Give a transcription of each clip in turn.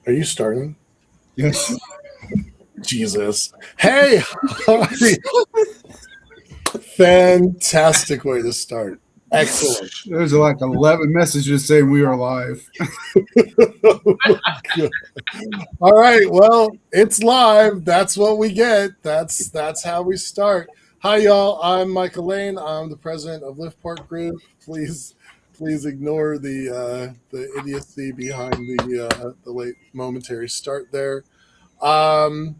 Are you starting? Yes. Jesus. Hey, hi. Fantastic way to start. Excellent. There's like 11 messages saying we are live. All right. Well, it's live. That's what we get. That's how we start. Hi, y'all. I'm Michael Lane. I'm the president of LiftPort Group. Please ignore the idiocy behind the late momentary start there. Um,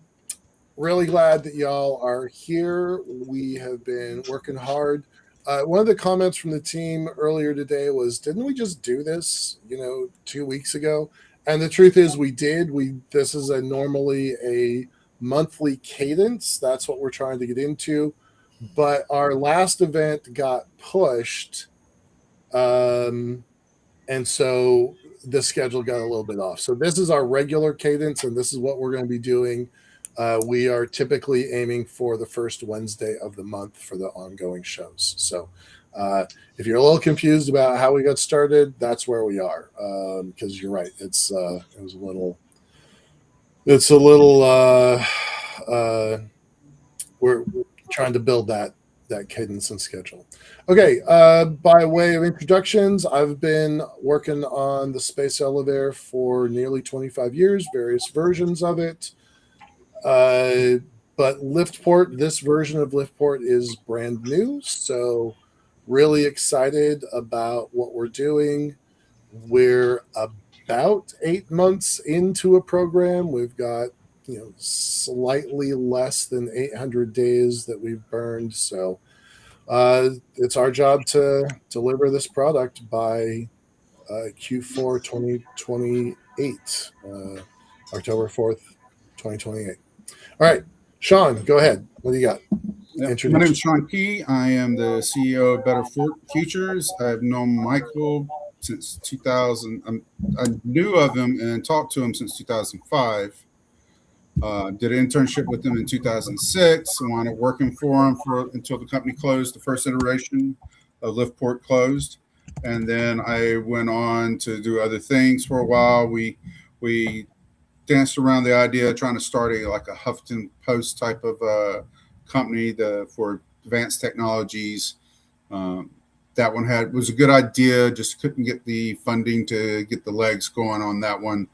Really glad that y'all are here. We have been working hard. One of the comments from the team earlier today was, "Didn't we just do this, 2 weeks ago?" And the truth is, we did. This is a normally a monthly cadence. That's what we're trying to get into. But our last event got pushed, um, and so the schedule got a little bit off. So this is our regular cadence, and this is what we're going to be doing. We are typically aiming for the first Wednesday of the month for the ongoing shows. So if you're a little confused about how we got started, that's where we are. Because you're right, it was a little. It's a little. We're trying to build that cadence and schedule. Okay, by way of introductions, I've been working on the space elevator for nearly 25 years, various versions of it. Uh, but LiftPort, this version of LiftPort is brand new, so really excited about what we're doing. We're about 8 months into a program. We've got slightly less than 800 days that we've burned, so it's our job to deliver this product by Q4 2028, October 4th, 2028. All right, Sean, go ahead. What do you got? Yep. My name Introduce is Sean Key. I am the CEO of Better Futures. I've known Michael since 2000. I knew of him and talked to him since 2005. Did an internship with him in 2006. Wound up working for him until the company closed. The first iteration of LiftPort closed, and then I went on to do other things for a while. We danced around the idea of trying to start a Huffington Post type of company for advanced technologies. Um, that one was a good idea, just couldn't get the funding to get the legs going on that one.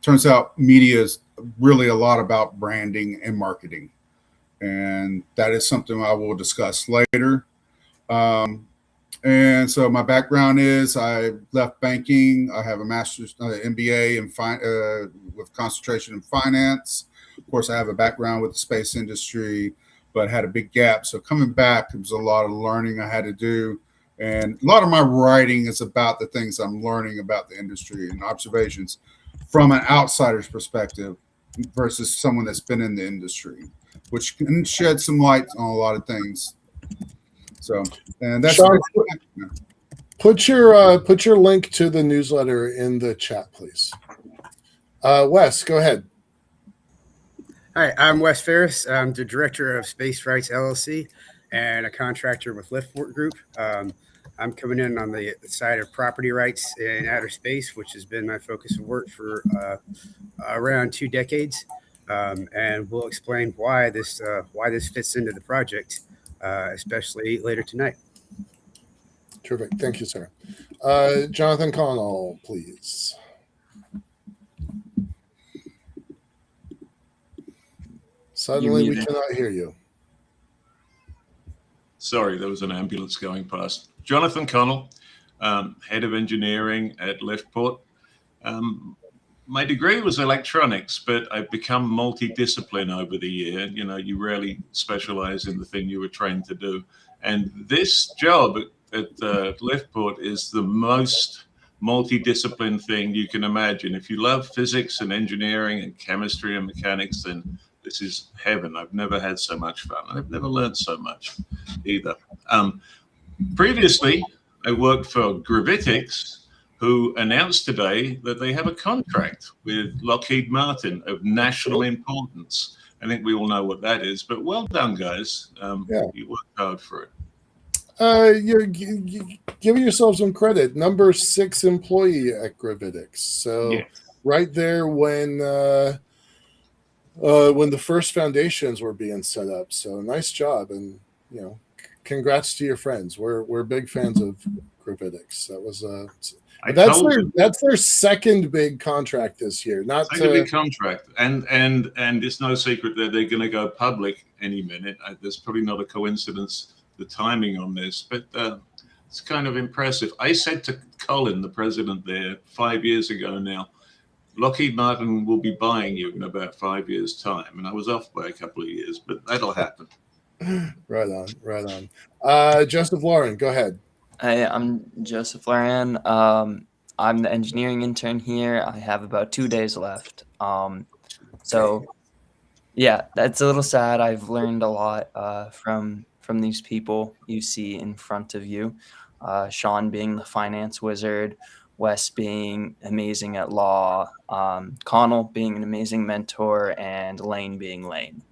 Turns out media is really a lot about branding and marketing, and that is something I will discuss later. Um, and so my background is I left banking. I have a master's MBA with concentration in finance. Of course, I have a background with the space industry, but had a big gap. So coming back, it was a lot of learning I had to do. And a lot of my writing is about the things I'm learning about the industry and observations from an outsider's perspective versus someone that's been in the industry, which can shed some light on a lot of things. So, and that's Sean, put your link to the newsletter in the chat, please. Wes, go ahead. Hi, I'm Wes Ferris. I'm the director of Space Rights LLC and a contractor with LiftPort Group. I'm coming in on the side of property rights in outer space, which has been my focus of work for around 2 decades, and we'll explain why this fits into the project, especially later tonight. Terrific. Thank you, sir. Jonathan Connell, please. Suddenly, we cannot hear you. Sorry, there was an ambulance going past. Jonathan Connell, head of engineering at LiftPort. My degree was electronics, but I've become multidiscipline over the year. You rarely specialize in the thing you were trained to do. And this job at LiftPort is the most multidiscipline thing you can imagine. If you love physics and engineering and chemistry and mechanics, then this is heaven. I've never had so much fun. I've never learned so much either. Previously, I worked for Gravitics, who announced today that they have a contract with Lockheed Martin of national importance. I think we all know what that is, but well done, guys. You worked hard for it. You're giving yourself some credit. Number 6 employee at Gravitics. So, Yes. right there when the first foundations were being set up. So nice job, and congrats to your friends. We're big fans of Groupidics. That was I that's told you. that's their second big contract this year. Not It's a big contract, and it's no secret that they're going to go public any minute. There's probably not a coincidence the timing on this, but it's kind of impressive. I said to Colin, the president there, 5 years ago now, Lockheed Martin will be buying you in about 5 years' time, and I was off by a couple of years, but that'll happen. Right on. Joseph Lauren, go ahead. Hey, I'm Joseph Loran. I'm the engineering intern here. I have about 2 days left. So yeah, that's a little sad. I've learned a lot from these people you see in front of you. Sean being the finance wizard, Wes being amazing at law, Connell being an amazing mentor, and Lane being Lane.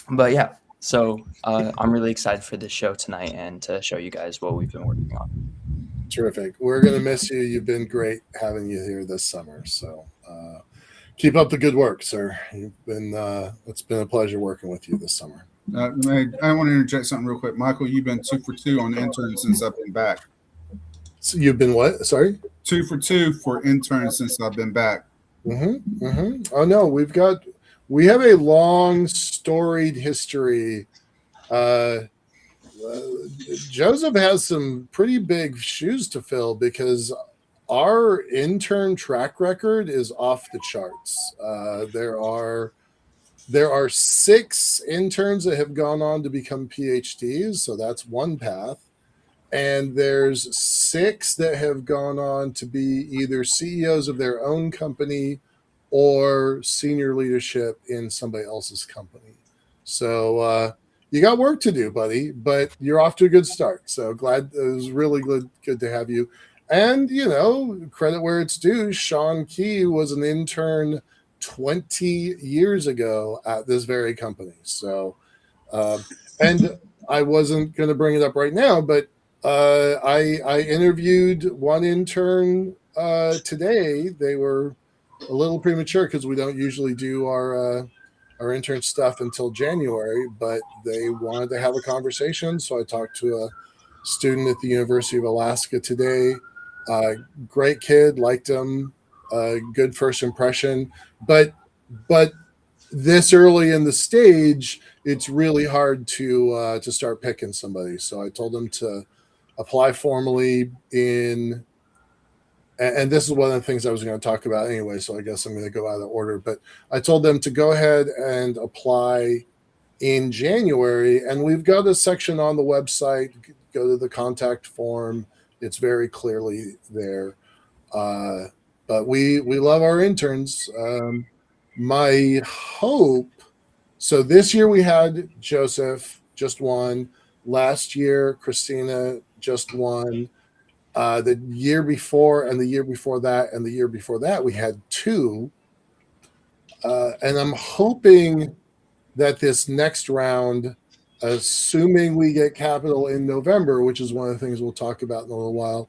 But yeah, so I'm really excited for this show tonight and to show you guys what we've been working on. Terrific. We're going to miss you. You've been great having you here this summer. So keep up the good work, sir. It's been a pleasure working with you this summer. I want to interject something real quick. Michael, you've been 2 for 2 on interns since I've been back. So you've been what? Sorry? 2 for 2 for interns since I've been back. Oh no, we have a long storied history. Joseph has some pretty big shoes to fill because our intern track record is off the charts. There are 6 interns that have gone on to become PhDs, so that's one path. And there's 6 that have gone on to be either CEOs of their own company or senior leadership in somebody else's company. So you got work to do, buddy, but you're off to a good start. So glad. It was really good to have you. And, credit where it's due. Sean Key was an intern 20 years ago at this very company. So, and I wasn't going to bring it up right now, but I interviewed one intern today. They were a little premature because we don't usually do our intern stuff until January, but they wanted to have a conversation. So I talked to a student at the University of Alaska today. Great kid, liked him, good first impression. But this early in the stage, it's really hard to start picking somebody. So I told him to apply formally in. And this is one of the things I was going to talk about anyway, so I guess I'm going to go out of order. But I told them to go ahead and apply in January. And we've got a section on the website. Go to the contact form. It's very clearly there. But we love our interns. My hope, so this year we had Joseph, just one. Last year, Christina, just one. The year before and the year before that and the year before that, we had 2. And I'm hoping that this next round, assuming we get capital in November, which is one of the things we'll talk about in a little while,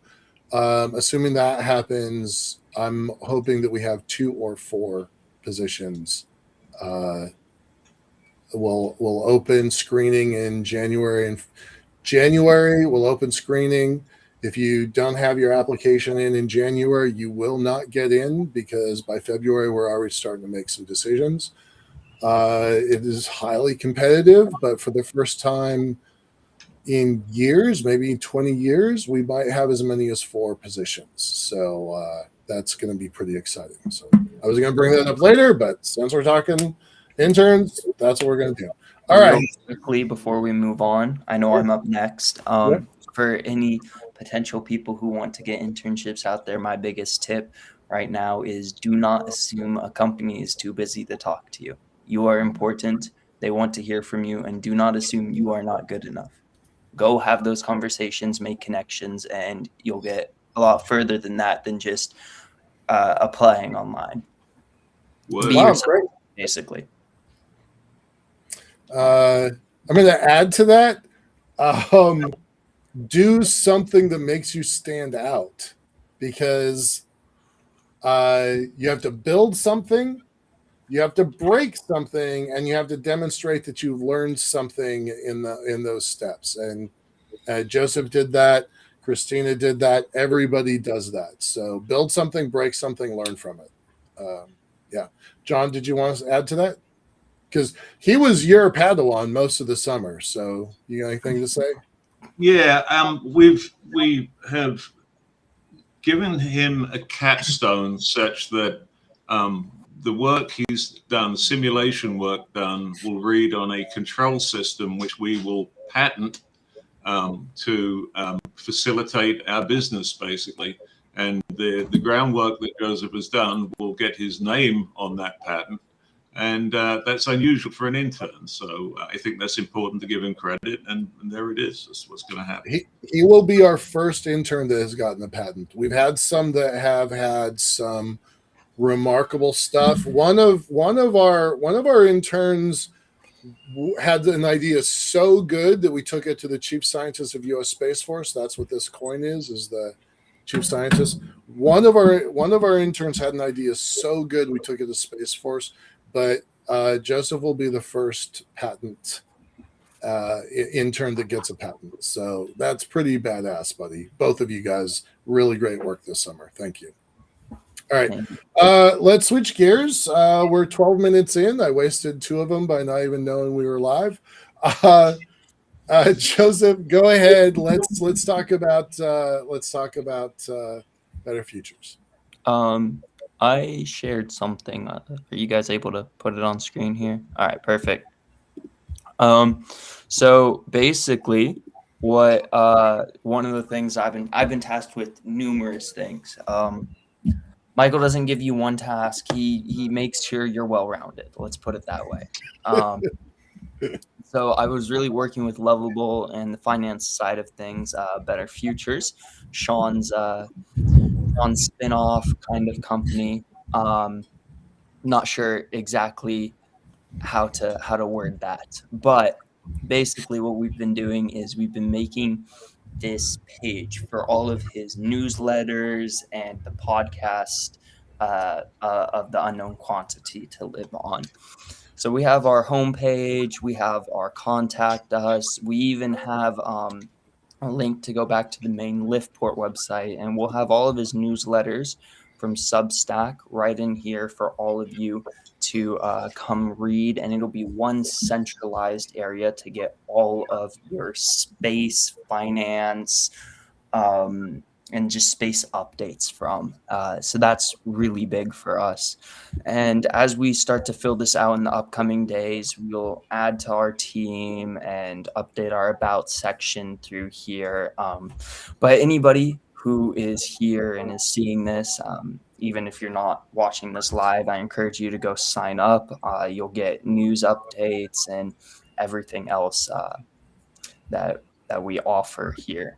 assuming that happens, I'm hoping that we have 2 or 4 positions. We'll open screening in January. In January, we'll open screening. If you don't have your application in January, you will not get in because by February, we're already starting to make some decisions. It is highly competitive, but for the first time in years, maybe 20 years, we might have as many as 4 positions. So that's going to be pretty exciting. So I was going to bring that up later, but since we're talking interns, that's what we're going to do. All right. Quickly before we move on, I know I'm up next. For any potential people who want to get internships out there, my biggest tip right now is do not assume a company is too busy to talk to you. You are important. They want to hear from you, and do not assume you are not good enough. Go have those conversations, make connections, and you'll get a lot further than that than just applying online. Be yourself, basically. I'm going to add to that. Do something that makes you stand out, because You have to build something, you have to break something, and you have to demonstrate that you've learned something in those steps. And Joseph did that. Christina did that. Everybody does that. So build something, break something, learn from it. Yeah. John, did you want to add to that? Because he was your Padawan most of the summer. So you got anything to say? Yeah, we have given him a capstone such that the work he's done, simulation work done, will read on a control system which we will patent to facilitate our business, basically. And the groundwork that Joseph has done will get his name on that patent. And that's unusual for an intern. So I think that's important to give him credit. And there it is. That's what's going to happen. He will be our first intern that has gotten a patent. We've had some that have had some remarkable stuff. One of our interns had an idea so good that we took it to the chief scientist of U.S. Space Force. That's what this coin is the chief scientist. One of our interns had an idea so good we took it to Space Force. But Joseph will be the first patent intern that gets a patent. So that's pretty badass, buddy. Both of you guys, really great work this summer. Thank you. All right, let's switch gears. We're 12 minutes in. I wasted 2 of them by not even knowing we were live. Joseph, go ahead. Let's talk about better futures. I shared something. Are you guys able to put it on screen here? All right, perfect. So basically, what one of the things I've been tasked with numerous things. Michael doesn't give you one task. He makes sure you're well-rounded. Let's put it that way. So I was really working with Lovable and the finance side of things, Better Futures, Sean's spin-off kind of company. Not sure exactly how to word that, but basically what we've been doing is we've been making this page for all of his newsletters and the podcast of the unknown quantity to live on. So we have our homepage, we have our contact us, we even have a link to go back to the main LiftPort website, and we'll have all of his newsletters from Substack right in here for all of you to come read, and it'll be one centralized area to get all of your space, finance, and just space updates from. So that's really big for us. And as we start to fill this out in the upcoming days, we'll add to our team and update our about section through here. But anybody who is here and is seeing this, even if you're not watching this live, I encourage you to go sign up. You'll get news updates and everything else that we offer here.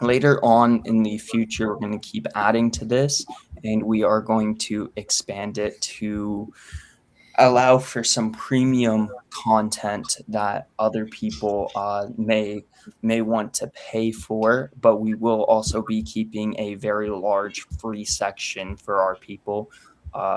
Later on in the future, we're going to keep adding to this, and we are going to expand it to allow for some premium content that other people may want to pay for, but we will also be keeping a very large free section for our people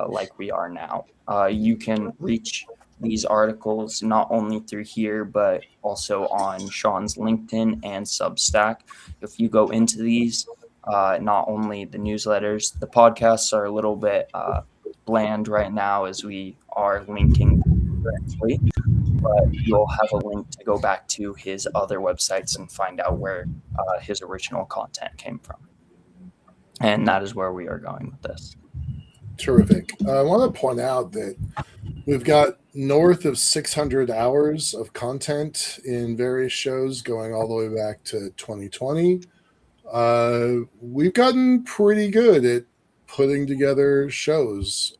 like we are now. You can reach these articles not only through here, but also on Sean's LinkedIn and Substack. If you go into these, not only the newsletters, the podcasts are a little bit bland right now as we are linking directly, but you'll have a link to go back to his other websites and find out where his original content came from. And that is where we are going with this. Terrific. I want to point out that we've got north of 600 hours of content in various shows going all the way back to 2020. We've gotten pretty good at putting together shows,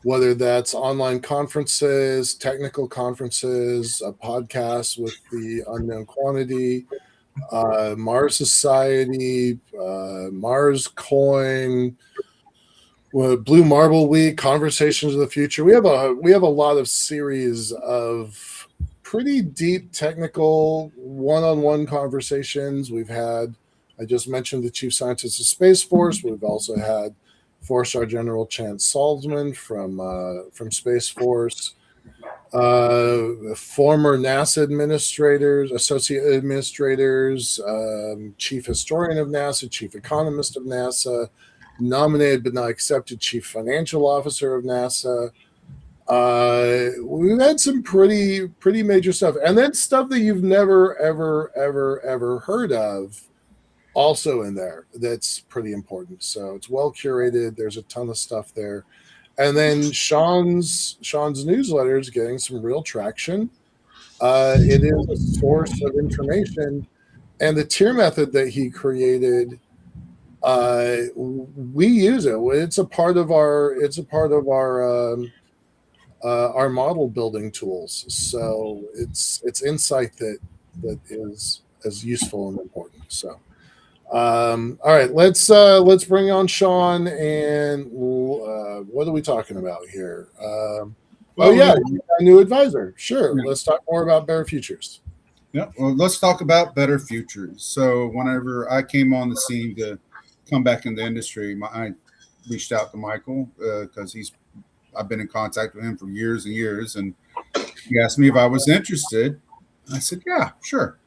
whether that's online conferences, technical conferences, a podcast with the unknown quantity, Mars Society, Mars Coin, Blue Marble Week, Conversations of the Future. We have a lot of series of pretty deep technical one-on-one conversations. We've had, I just mentioned the chief scientist of Space Force. We've also had 4-star General Chance Salzman from Space Force, former NASA administrators, associate administrators, chief historian of NASA, chief economist of NASA, nominated but not accepted chief financial officer of NASA. We've had some pretty major stuff, and then stuff that you've never ever heard of also in there. That's pretty important. So it's well curated. There's a ton of stuff there. And then Sean's newsletter is getting some real traction. It is a source of information, and the tier method that he created, we use it. It's a part of our model building tools. So it's insight that is as useful and important. So. All right, let's bring on Sean, and what are we talking about here? Well, you got a new advisor. Sure, Yeah. Let's talk more about Better Futures. Yeah, well, let's talk about Better Futures. So whenever I came on the scene to come back in the industry, I reached out to Michael because I've been in contact with him for years and years, and he asked me if I was interested. I said, yeah, sure.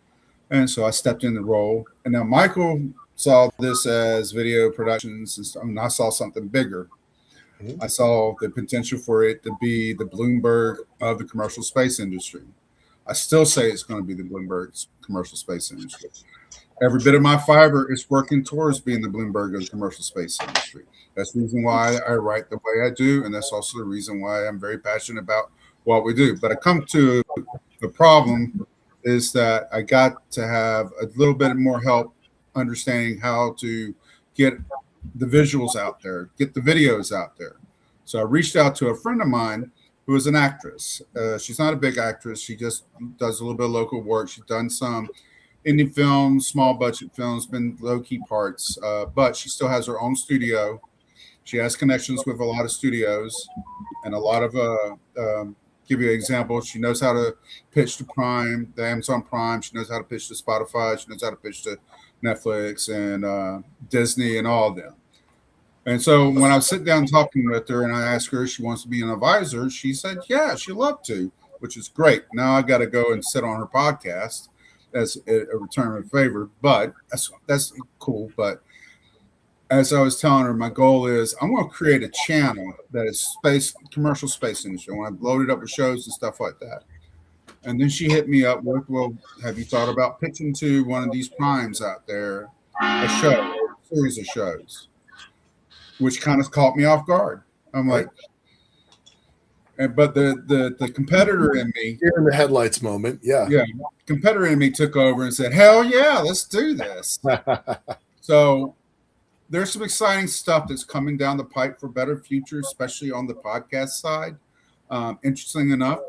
And so I stepped in the role. And now Michael saw this as video productions and stuff. I saw something bigger. I saw the potential for it to be the Bloomberg of the commercial space industry. I still say it's going to be the Bloomberg commercial space industry. Every bit of my fiber is working towards being the Bloomberg of the commercial space industry. That's the reason why I write the way I do. And that's also the reason why I'm very passionate about what we do. But I come to the problem is that I got to have a little bit more help understanding how to get the visuals out there, get the videos out there. So I reached out to a friend of mine who is an actress. She's not a big actress. She just does a little bit of local work. She's done some indie films, small budget films, been low-key parts, but she still has her own studio. She has connections with a lot of studios and a lot of give you an example. She knows how to pitch to Prime, the Amazon Prime. She knows how to pitch to Spotify. She knows how to pitch to Netflix and Disney and all of them. And so when I sit down talking with her and I asked her if she wants to be an advisor, she said, yeah, she'd love to, which is great. Now I got to go and sit on her podcast as a return of favor, but that's cool. But as I was telling her, my goal is I want to create a channel that is commercial space industry. I want to load it up with shows and stuff like that. And then she hit me up with, well, have you thought about pitching to one of these primes out there, a series of shows, which kind of caught me off guard. I'm like, but the competitor in me, Here in the headlights moment, yeah, competitor in me took over and said, hell yeah, let's do this. So there's some exciting stuff that's coming down the pipe for Better Future, especially on the podcast side. Interesting enough,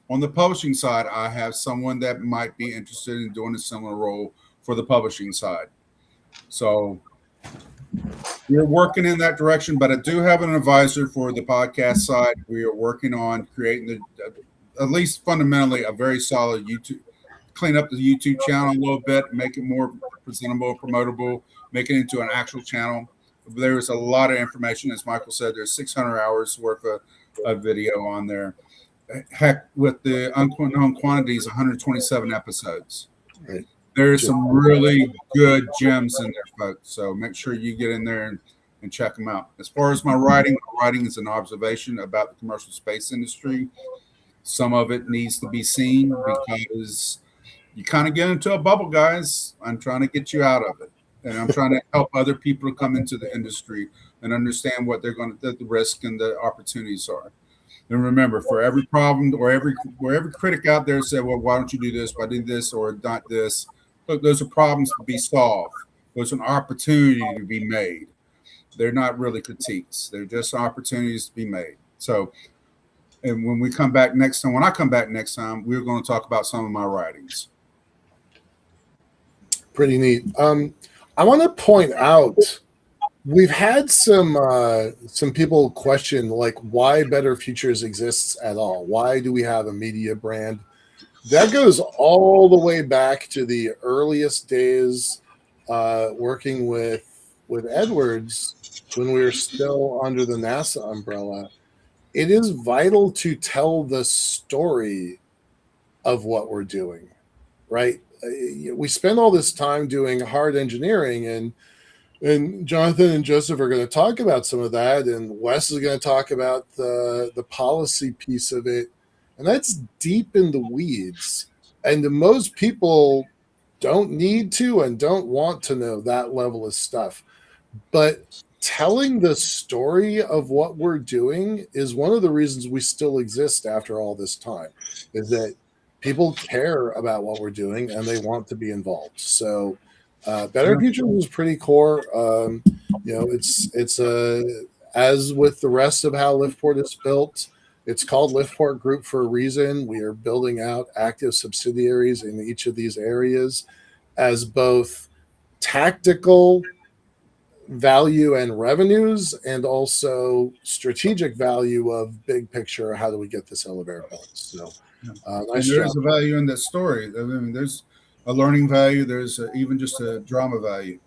on the publishing side, I have someone that might be interested in doing a similar role for the publishing side. So we're working in that direction, but I do have an advisor for the podcast side. We are working on creating at least fundamentally a very solid YouTube, clean up the YouTube channel a little bit, make it more presentable, promotable, make it into an actual channel. There's a lot of information. As Michael said, there's 600 hours worth of video on there. Heck, with the unknown quantities, 127 episodes. Right. There's some really good gems in there, folks. So make sure you get in there and check them out. As far as my writing is an observation about the commercial space industry. Some of it needs to be seen because you kind of get into a bubble, guys. I'm trying to get you out of it. And I'm trying to help other people come into the industry and understand what they're going to, the risk and the opportunities are. And remember, for every problem or every critic out there said, well, why don't you do this? Why do this or not this? Look, those are problems to be solved. Those are an opportunity to be made. They're not really critiques. They're just opportunities to be made. So, and when I come back next time, we're going to talk about some of my writings. Pretty neat. I want to point out we've had some people question like why Better Futures exists at all. Why do we have a media brand? That goes all the way back to the earliest days working with Edwards. when we were still under the NASA umbrella, it is vital to tell the story of what we're doing, right? We spend all this time doing hard engineering, and Jonathan and Joseph are going to talk about some of that, and Wes is going to talk about the policy piece of it, and that's deep in the weeds. And most people don't need to and don't want to know that level of stuff. But telling the story of what we're doing is one of the reasons we still exist after all this time, is that people care about what we're doing and they want to be involved. So Better Futures is pretty core. It's as with the rest of how LiftPort is built, it's called LiftPort Group for a reason. We are building out active subsidiaries in each of these areas as both tactical value and revenues, and also strategic value of big picture. How do we get this elevator built? So, nice and there's a value in that story. I mean, there's a learning value. There's even just a drama value.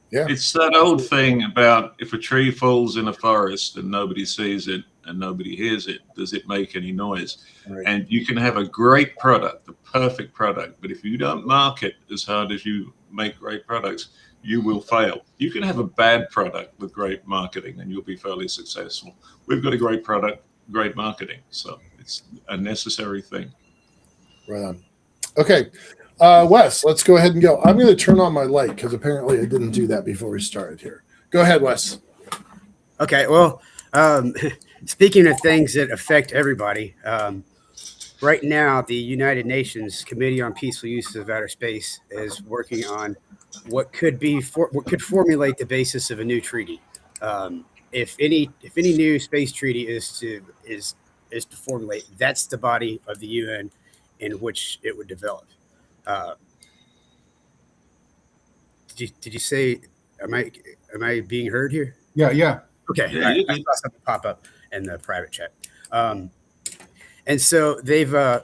Yeah, it's that old thing about if a tree falls in a forest and nobody sees it and nobody hears it, does it make any noise? Right. And you can have a great product, the perfect product, but if you don't market as hard as you make great products, you will fail. You can have a bad product with great marketing and you'll be fairly successful. We've got a great product, great marketing. So it's a necessary thing. Right on. Okay. Wes, let's go ahead and go. I'm going to turn on my light because apparently I didn't do that before we started here. Go ahead, Wes. Okay. Well, speaking of things that affect everybody, right now, the United Nations Committee on Peaceful Use of Outer Space is working on what could formulate the basis of a new treaty. If any new space treaty is to formulate, that's the body of the UN in which it would develop. Did you say? Am I being heard here? Yeah. Okay. Yeah, I saw something pop up in the private chat. And so they've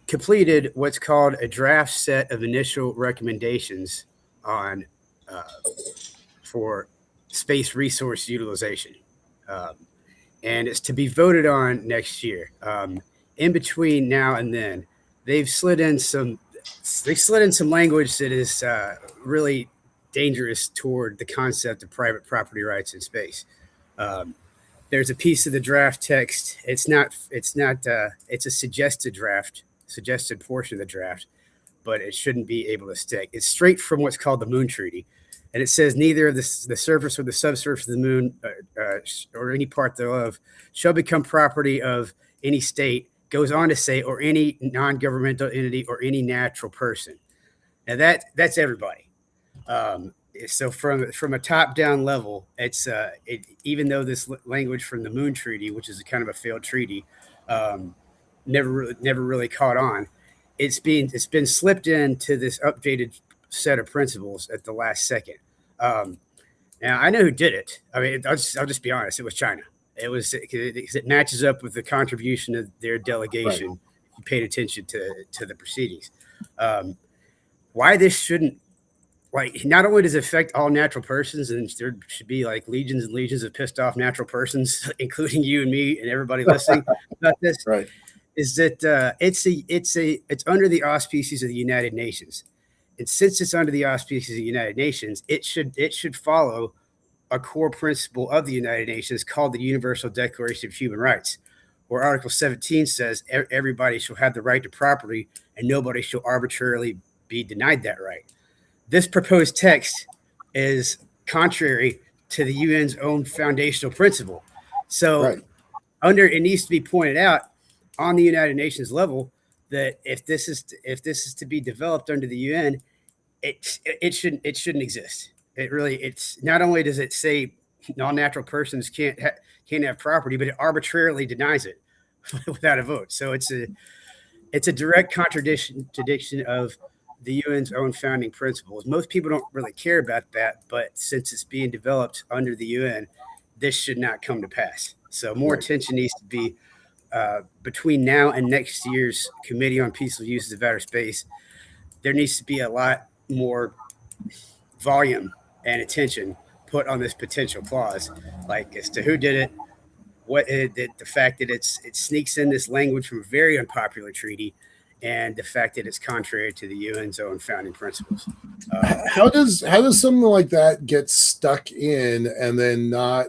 completed what's called a draft set of initial recommendations on for space resource utilization, and it's to be voted on next year. In between now and then, they've slid in some language that is really dangerous toward the concept of private property rights in space. There's a piece of the draft text. It's a suggested portion of the draft, but it shouldn't be able to stick. It's straight from what's called the Moon Treaty. And it says neither the surface or the subsurface of the moon or any part thereof shall become property of any state, goes on to say, or any non-governmental entity or any natural person. Now that's everybody. So from a top-down level, it's even though this language from the Moon Treaty, which is a kind of a failed treaty, never really caught on, it's been slipped into this updated set of principles at the last second. Now I know who did it. I mean, I'll just be honest. It was China. It matches up with the contribution of their delegation. Right. You paid attention to the proceedings. Why this shouldn't, like, not only does it affect all natural persons, and there should be like legions and legions of pissed off natural persons, including you and me and everybody listening about this. Right. Is that it's under the auspices of the United Nations, and since it's under the auspices of the United Nations, it should follow a core principle of the United Nations called the Universal Declaration of Human Rights, where Article 17 says everybody shall have the right to property and nobody shall arbitrarily be denied that right. This proposed text is contrary to the UN's own foundational principle. So it needs to be pointed out on the United Nations level that if this is to be developed under the UN, it shouldn't exist. It's not only does it say non-natural persons can't have property, but it arbitrarily denies it without a vote. So it's a direct contradiction of the UN's own founding principles. Most people don't really care about that, but since it's being developed under the UN, this should not come to pass. So more attention needs to be between now and next year's Committee on Peaceful Uses of Outer Space. There needs to be a lot more volume and attention put on this potential clause, like as to who did it, the fact that it sneaks in this language from a very unpopular treaty, and the fact that it's contrary to the UN's own founding principles. How does something like that get stuck in and then not?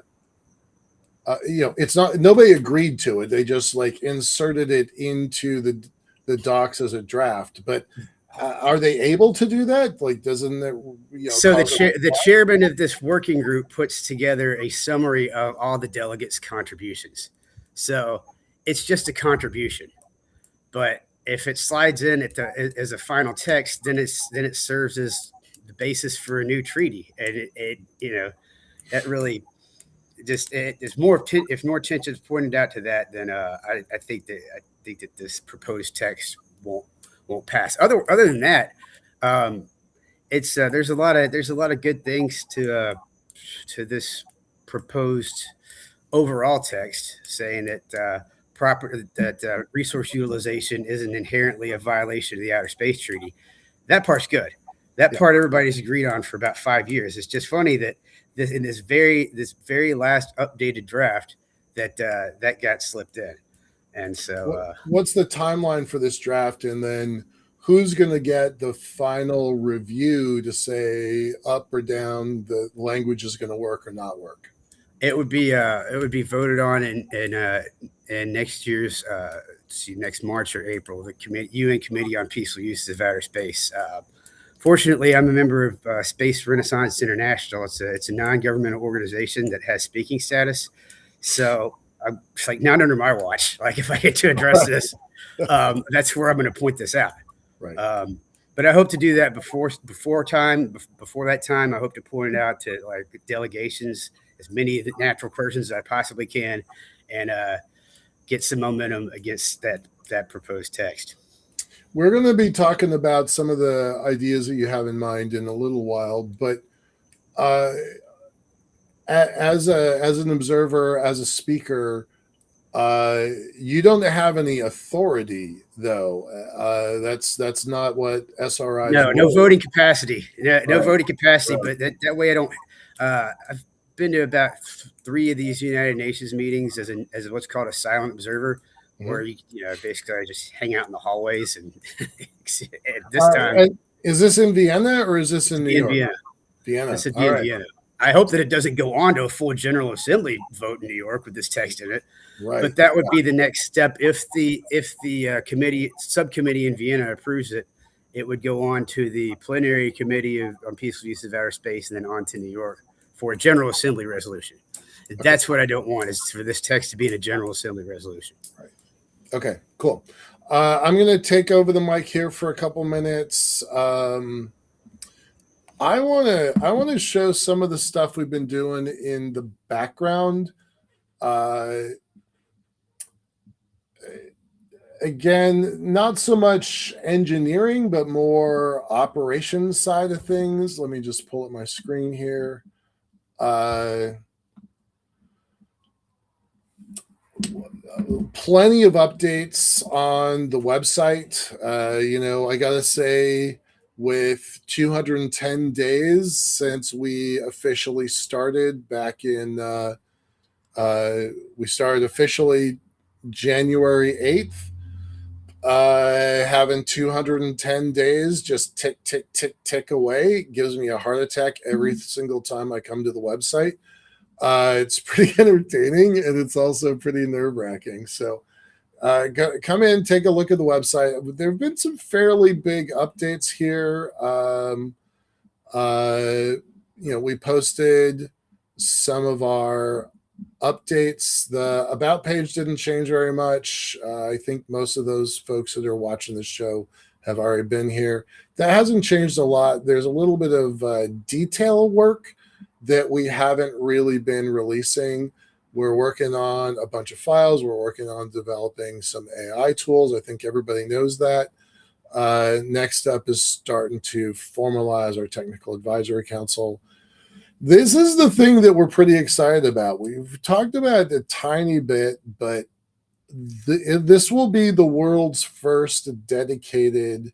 It's not, nobody agreed to it. They just like inserted it into the docs as a draft. But are they able to do that? Like, doesn't it? So the chairman of this working group puts together a summary of all the delegates' contributions. So it's just a contribution, but if it slides in as a final text, then it serves as the basis for a new treaty, and that really just there's more if more attention is pointed out to that, then I think that this proposed text won't pass. Other than that, it's there's a lot of good things to this proposed overall text, saying that resource utilization isn't inherently a violation of the Outer Space Treaty. That part's good. That part everybody's agreed on for about 5 years. It's just funny that in this very last updated draft that got slipped in. And so what's the timeline for this draft, and then who's going to get the final review to say up or down the language is going to work or not work? It would be voted on in next year's next March or April, the UN Committee on Peaceful Uses of Outer Space. Fortunately, I'm a member of Space Renaissance International. It's a non-governmental organization that has speaking status. So it's like not under my watch. Like if I get to address this, that's where I'm going to point this out. Right. But I hope to do that before that time. I hope to point it out to like delegations, as many of the natural persons as I possibly can, and get some momentum against that proposed text. We're going to be talking about some of the ideas that you have in mind in a little while, but as an observer, as a speaker, you don't have any authority, though. That's not what SRI. No voting capacity. No voting capacity. Right. But that way, I don't. I've been to about 3 of these United Nations meetings as what's called a silent observer, where you basically I just hang out in the hallways and at this time. Is this in Vienna or is this in New York? Vienna. This would be in Vienna. I hope that it doesn't go on to a full General Assembly vote in New York with this text in it. Right. But that would be the next step if the subcommittee in Vienna approves it. It would go on to the plenary committee on peaceful use of outer space, and then on to New York for a General Assembly resolution. Okay. That's what I don't want, is for this text to be in a General Assembly resolution. Right. Okay, cool. I'm going to take over the mic here for a couple minutes. I want to show some of the stuff we've been doing in the background. Again, not so much engineering, but more operations side of things. Let me just pull up my screen here. Plenty of updates on the website. I gotta say, with 210 days since we officially started back in, we started officially January 8th. Having 210 days just tick, tick, tick, tick away gives me a heart attack every single time I come to the website. It's pretty entertaining, and it's also pretty nerve-wracking. So come in, take a look at the website. There have been some fairly big updates here. We posted some of our updates. The about page didn't change very much. I think most of those folks that are watching the show have already been here. That hasn't changed a lot. There's a little bit of detail work that we haven't really been releasing. We're working on a bunch of files. We're working on developing some AI tools. I think everybody knows that. Next up is starting to formalize our technical advisory council. This is the thing that we're pretty excited about. We've talked about it a tiny bit, but this will be the world's first dedicated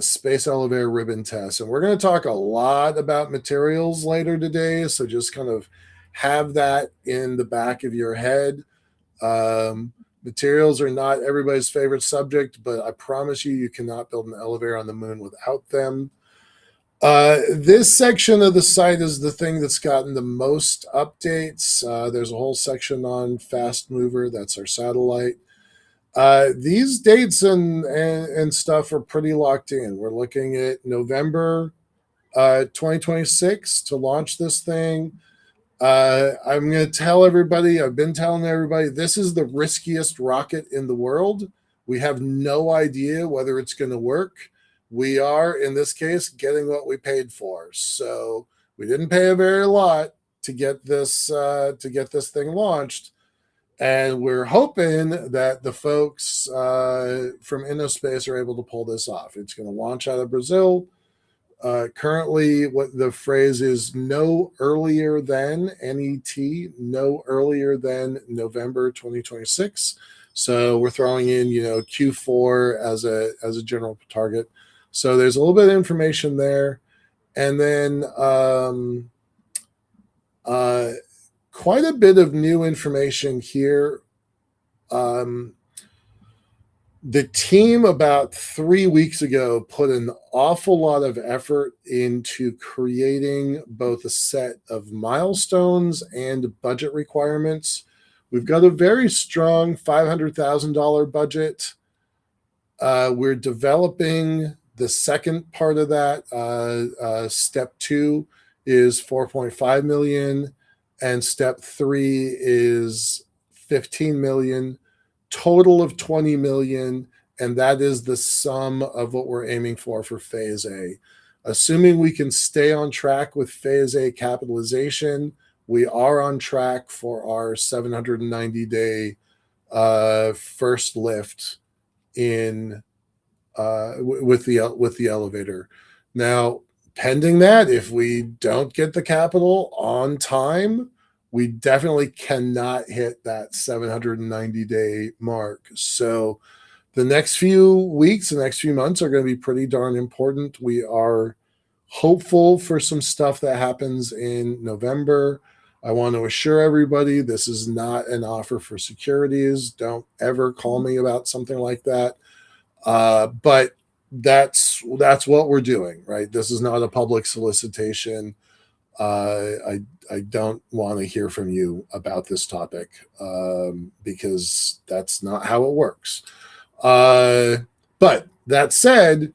space elevator ribbon test. And we're going to talk a lot about materials later today. So just kind of have that in the back of your head. Materials are not everybody's favorite subject, but I promise you, you cannot build an elevator on the moon without them. This section of the site is the thing that's gotten the most updates. There's a whole section on Fast Mover. That's our satellite. These dates and stuff are pretty locked in. We're looking at November 2026 to launch this thing. I'm going to tell everybody, I've been telling everybody, this is the riskiest rocket in the world. We have no idea whether it's going to work. We are, in this case, getting what we paid for. So we didn't pay a very lot to get this thing launched. And we're hoping that the folks from InnoSpace are able to pull this off. It's going to launch out of Brazil. Currently, what the phrase is, no earlier than NET, no earlier than November 2026. So we're throwing in, Q4 as a general target. So there's a little bit of information there, and then quite a bit of new information here. The team about 3 weeks ago put an awful lot of effort into creating both a set of milestones and budget requirements. We've got a very strong $500,000 budget. We're developing the second part of that. Step 2 is 4.5 million, and step 3 is 15 million. Total of 20 million, and that is the sum of what we're aiming for phase A. Assuming we can stay on track with phase A capitalization, we are on track for our 790-day first lift in with the elevator. Now, pending that, if we don't get the capital on time, we definitely cannot hit that 790-day mark. So the next few weeks, the next few months are going to be pretty darn important. We are hopeful for some stuff that happens in November. I want to assure everybody this is not an offer for securities. Don't ever call me about something like that. But that's what we're doing, right? This is not a public solicitation. I don't want to hear from you about this topic because that's not how it works. But that said,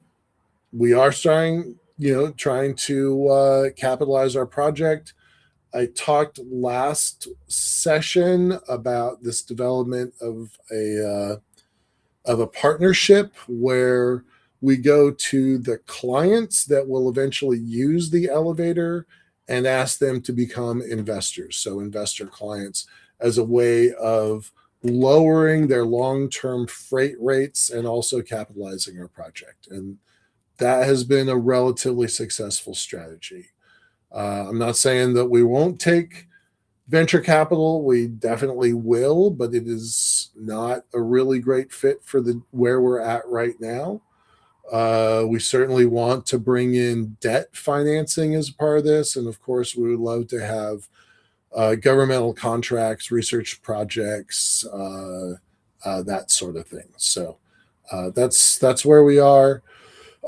we are trying to capitalize our project. I talked last session about this development of a partnership where we go to the clients that will eventually use the elevator and ask them to become investors. So investor clients, as a way of lowering their long-term freight rates and also capitalizing our project. And that has been a relatively successful strategy. I'm not saying that we won't take venture capital. We definitely will, but it is not a really great fit for where we're at right now. We certainly want to bring in debt financing as part of this. And of course, we would love to have governmental contracts, research projects, that sort of thing. So that's where we are.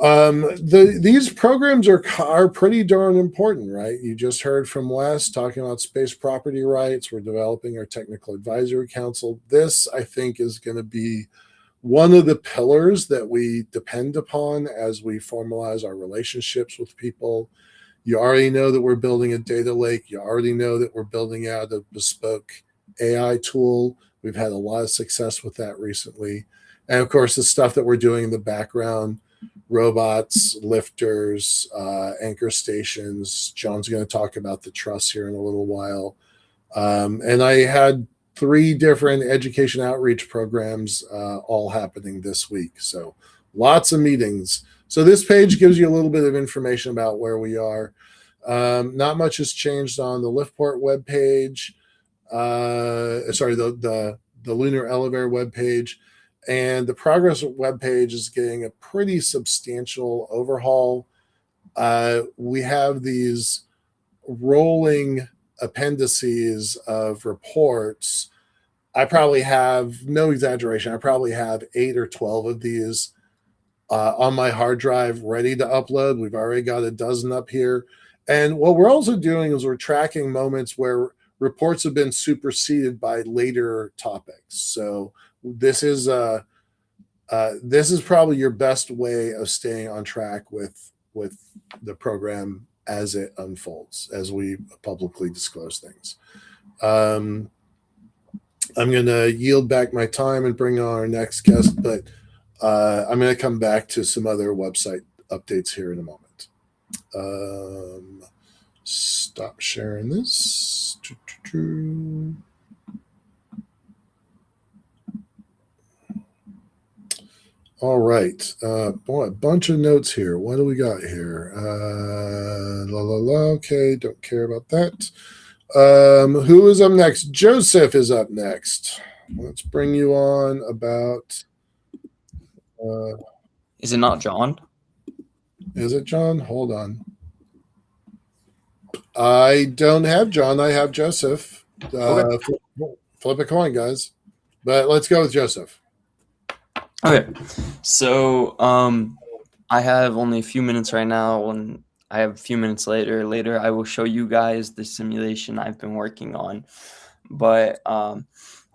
These programs are pretty darn important, right? You just heard from Wes talking about space property rights. We're developing our technical advisory council. This, I think, is going to be one of the pillars that we depend upon as we formalize our relationships with people. You already know that we're building a data lake. You already know that we're building out a bespoke AI tool. We've had a lot of success with that recently. And of course, the stuff that we're doing in the background, robots, lifters, anchor stations. John's going to talk about the truss here in a little while. And I had 3 different education outreach programs all happening this week. So lots of meetings. So this page gives you a little bit of information about where we are. Not much has changed on the LiftPort webpage. The Lunar Elevator webpage. and the progress webpage is getting a pretty substantial overhaul. We have these rolling appendices of reports. I probably have, no exaggeration, I probably have 8 or 12 of these on my hard drive ready to upload. We've already got a dozen up here. And what we're also doing is we're tracking moments where reports have been superseded by later topics. So this is probably your best way of staying on track with the program as it unfolds, as we publicly disclose things. I'm going to yield back my time and bring on our next guest, but I'm going to come back to some other website updates here in a moment. Stop sharing this. All right. Boy, a bunch of notes here. What do we got here? Okay, don't care about that. Who is up next? Joseph is up next. Let's bring you on about. Is it not John? Is it John? Hold on. I don't have John. I have Joseph. Flip a coin, guys. But let's go with Joseph. Okay. So I have only a few minutes right now, and I have a few minutes later. Later, I will show you guys the simulation I've been working on. But I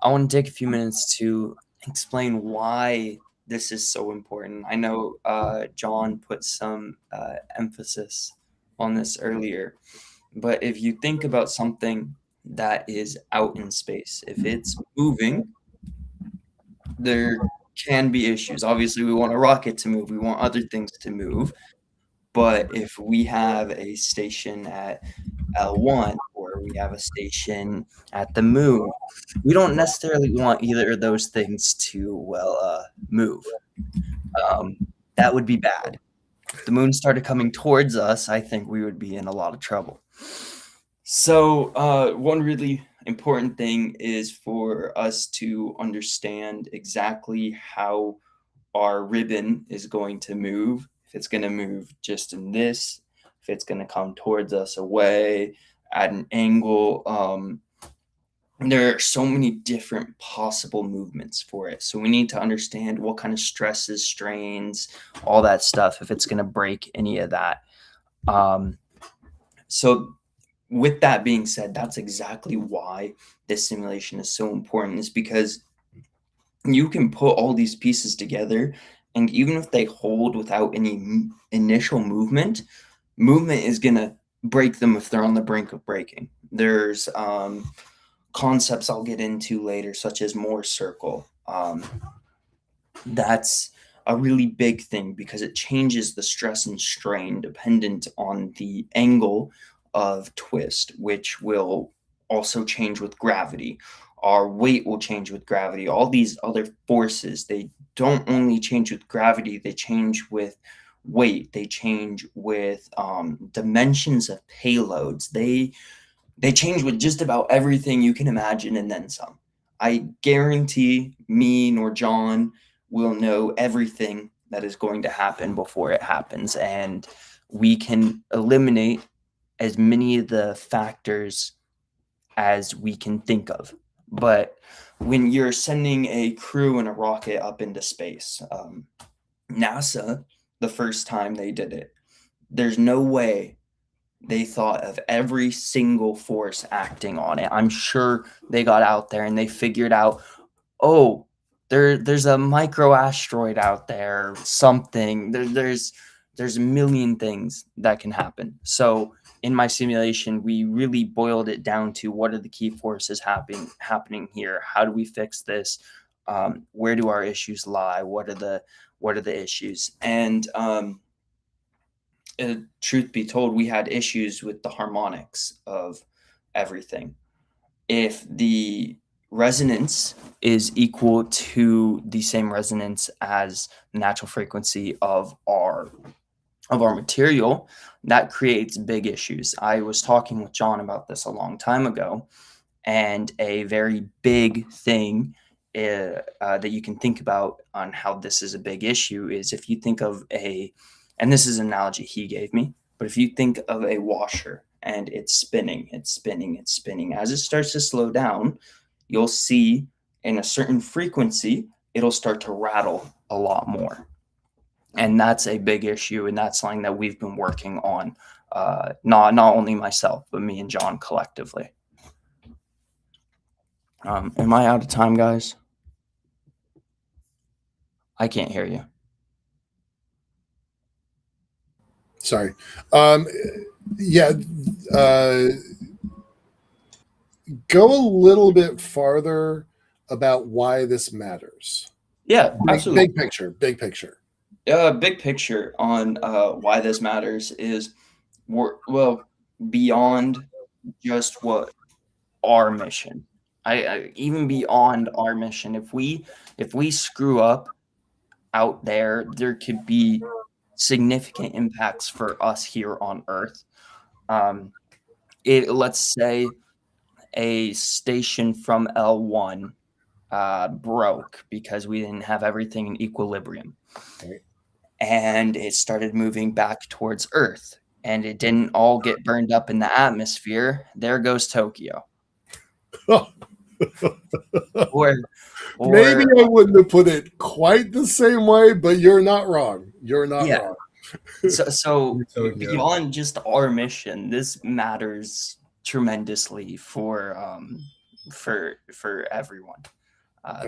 want to take a few minutes to explain why this is so important. I know John put some emphasis on this earlier, but if you think about something that is out in space, if it's moving, there can be issues. Obviously, we want a rocket to move. We want other things to move. But if we have a station at L1 or we have a station at the moon, we don't necessarily want either of those things to, move. That would be bad. If the moon started coming towards us, I think we would be in a lot of trouble. So one really important thing is for us to understand exactly how our ribbon is going to move. If it's going to move just in this, if it's going to come towards us away at an angle. There are so many different possible movements for it. So we need to understand what kind of stresses, strains, all that stuff, if it's going to break any of that. So with that being said, that's exactly why this simulation is so important, is because you can put all these pieces together, and even if they hold without any initial movement is going to break them if they're on the brink of breaking. There's concepts I'll get into later, such as Moore's circle. That's a really big thing because it changes the stress and strain dependent on the angle of twist, which will also change with gravity. Our weight will change with gravity. All these other forces, they don't only change with gravity, they change with weight, they change with dimensions of payloads. They change with just about everything you can imagine and then some. I guarantee me nor John will know everything that is going to happen before it happens, and we can eliminate as many of the factors as we can think of. But when you're sending a crew in a rocket up into space, NASA, the first time they did it, there's no way they thought of every single force acting on it. I'm sure they got out there and they figured out, oh, there's a micro asteroid out there, something. There's a million things that can happen. So in my simulation, we really boiled it down to what are the key forces happening here? How do we fix this? Where do our issues lie? What are the issues? And truth be told, we had issues with the harmonics of everything. If the resonance is equal to the same resonance as the natural frequency of our material, that creates big issues. I was talking with John about this a long time ago, and a very big thing that you can think about on how this is a big issue is if you think of and this is an analogy he gave me, but if you think of a washer and it's spinning, it's spinning, it's spinning, as it starts to slow down, you'll see in a certain frequency, it'll start to rattle a lot more. And that's a big issue. And that's something that we've been working on, not only myself, but me and John collectively. Am I out of time, guys? I can't hear you. Sorry. Yeah. Go a little bit farther about why this matters. Yeah, absolutely. Big picture. Big picture. Big picture on why this matters is beyond just what our mission. I even beyond our mission. If we screw up out there could be significant impacts for us here on Earth. Let's say a station from L1 broke because we didn't have everything in equilibrium. Right. And it started moving back towards Earth, and it didn't all get burned up in the atmosphere. There goes Tokyo. or Maybe I wouldn't have put it quite the same way, but you're not wrong. You're not wrong. So beyond just our mission, this matters tremendously for everyone.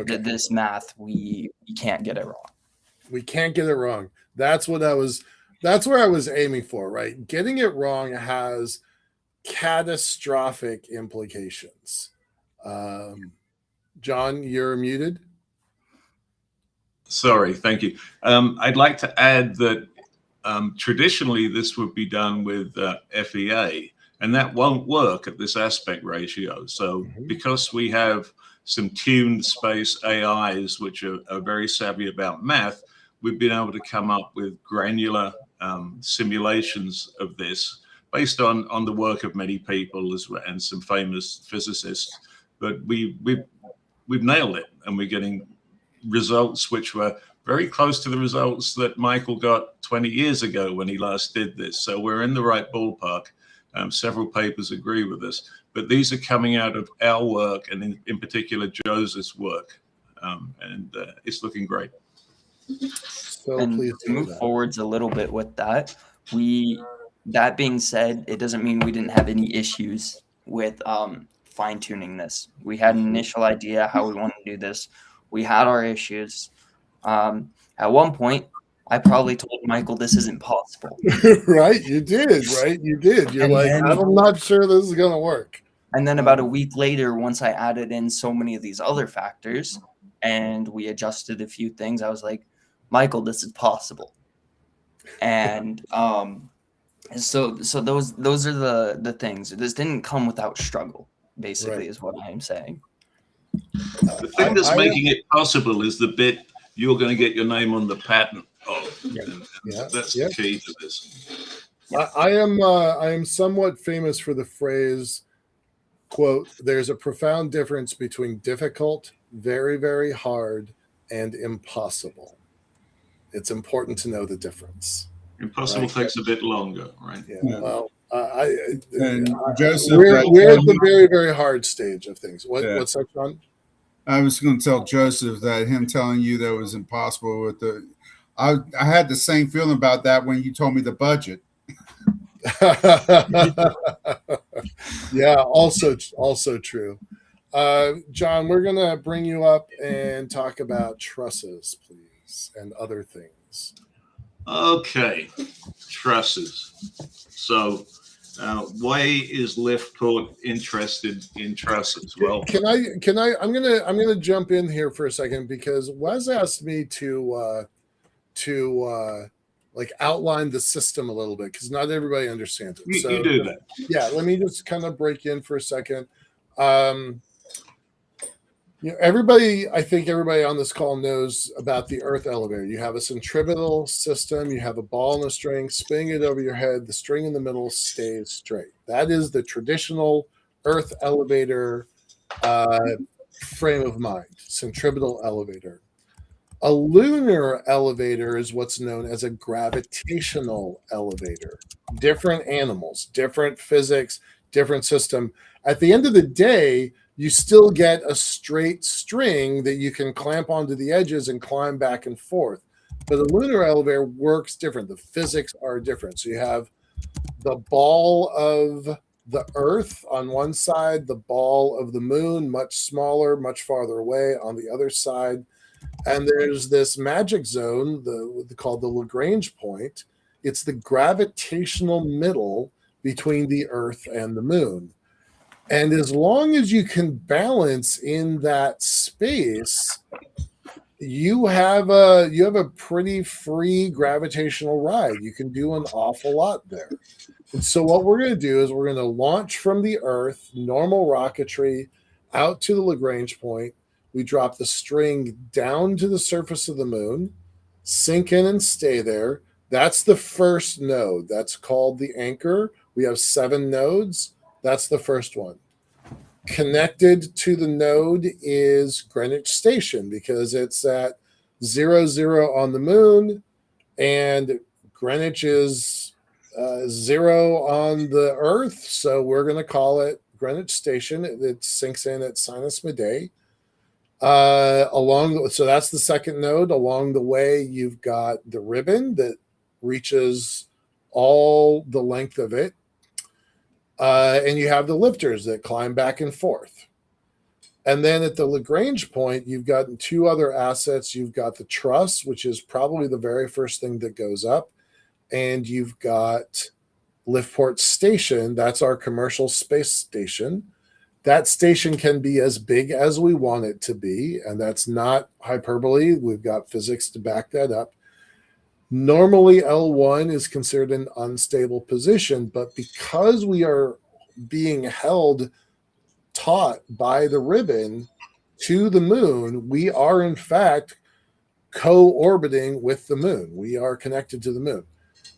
This math, we can't get it wrong. We can't get it wrong. That's where I was aiming for, right? Getting it wrong has catastrophic implications. John, you're muted. Sorry, thank you. I'd like to add that traditionally this would be done with FEA, and that won't work at this aspect ratio. So because we have some tuned space AIs, which are very savvy about math, we've been able to come up with granular simulations of this based on the work of many people and some famous physicists. But we've nailed it, and we're getting results which were very close to the results that Michael got 20 years ago when he last did this. So we're in the right ballpark. Several papers agree with us, but these are coming out of our work, and in particular Joseph's work, and it's looking great. So and to move forwards a little bit with that, that being said, it doesn't mean we didn't have any issues with fine-tuning this. We had an initial idea how we wanted to do this. We had our issues. At one point, I probably told Michael this isn't possible. Right? You did, right? You did. You're I'm not sure this is going to work. And then about a week later, once I added in so many of these other factors and we adjusted a few things, I was like, Michael, this is possible. And so those are the things. This didn't come without struggle, basically, right, is what I am saying. The thing that's making it possible is the bit you're going to get your name on the patent of. That's the key to this. I am somewhat famous for the phrase, quote, "There's a profound difference between difficult, very, very hard, and impossible." It's important to know the difference. Impossible takes a bit longer, right? Yeah. Well, Joseph, we're at the very, very hard stage of things. What's that, John? I was going to tell Joseph that him telling you that it was impossible with I had the same feeling about that when you told me the budget. Yeah, also true. John, we're going to bring you up and talk about trusses, please, and other things. Okay, trusses. So why is LiftPort interested in trusses? Well, I'm gonna jump in here for a second because Wes asked me to like outline the system a little bit because not everybody understands it. You do that. Yeah, let me just kind of break in for a second. I think everybody on this call knows about the Earth elevator. You have a centripetal system, you have a ball and a string, spinning it over your head, the string in the middle stays straight. That is the traditional Earth elevator frame of mind, centripetal elevator. A lunar elevator is what's known as a gravitational elevator. Different animals, different physics, different system. At the end of the day, you still get a straight string that you can clamp onto the edges and climb back and forth. But a lunar elevator works different. The physics are different. So you have the ball of the Earth on one side, the ball of the moon, much smaller, much farther away on the other side. And there's this magic zone, called the Lagrange point. It's the gravitational middle between the Earth and the moon. And as long as you can balance in that space, you have a pretty free gravitational ride. You can do an awful lot there. And so what we're going to do is we're going to launch from the Earth, normal rocketry, out to the Lagrange point. We drop the string down to the surface of the moon, sink in and stay there. That's the first node. That's called the anchor. We have 7 nodes. That's the first one. Connected to the node is Greenwich Station because it's at 0, on the moon, and Greenwich is 0 on the Earth. So we're going to call it Greenwich Station. It sinks in at Sinus Midday. So that's the second node. Along the way, you've got the ribbon that reaches all the length of it. And you have the lifters that climb back and forth. And then at the Lagrange point, you've got 2 other assets. You've got the truss, which is probably the very first thing that goes up. And you've got LiftPort Station. That's our commercial space station. That station can be as big as we want it to be, and that's not hyperbole. We've got physics to back that up. Normally, L1 is considered an unstable position, but because we are being held taut by the ribbon to the moon, we are in fact co-orbiting with the moon. We are connected to the moon.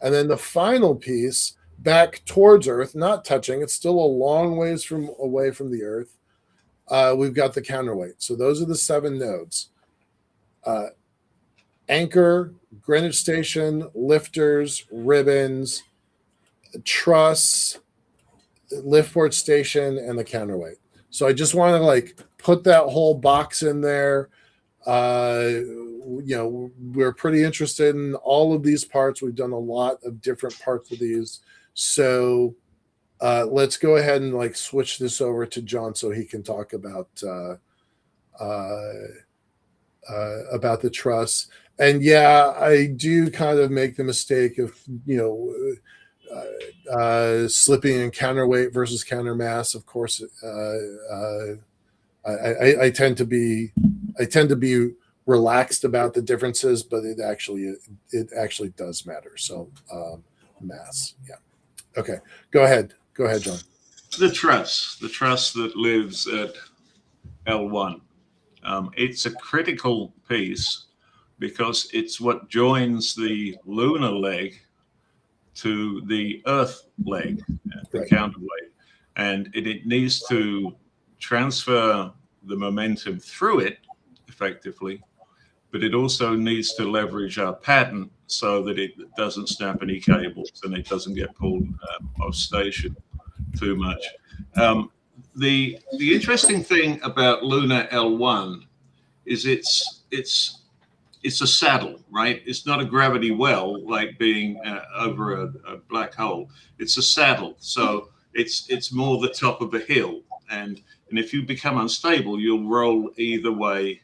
And then the final piece, back towards Earth, not touching, it's still a long ways away from the Earth. We've got the counterweight. So those are the 7 nodes. Anchor, Greenwich Station, lifters, ribbons, truss, LiftPort Station, and the counterweight. So I just want to put that whole box in there. We're pretty interested in all of these parts. We've done a lot of different parts of these. So let's go ahead and switch this over to John so he can talk about the truss. And yeah, I do kind of make the mistake of slipping in counterweight versus countermass. Of course, I tend to be relaxed about the differences, but it actually does matter. So mass, yeah. Okay, go ahead, John. The truss that lives at L1. It's a critical piece because it's what joins the lunar leg to the Earth leg, the counterweight, and it needs to transfer the momentum through it effectively, but it also needs to leverage our pattern so that it doesn't snap any cables and it doesn't get pulled off station too much. The interesting thing about Lunar L1 is it's a saddle, right? It's not a gravity well like being over a black hole. It's a saddle, so it's more the top of a hill, and if you become unstable, you'll roll either way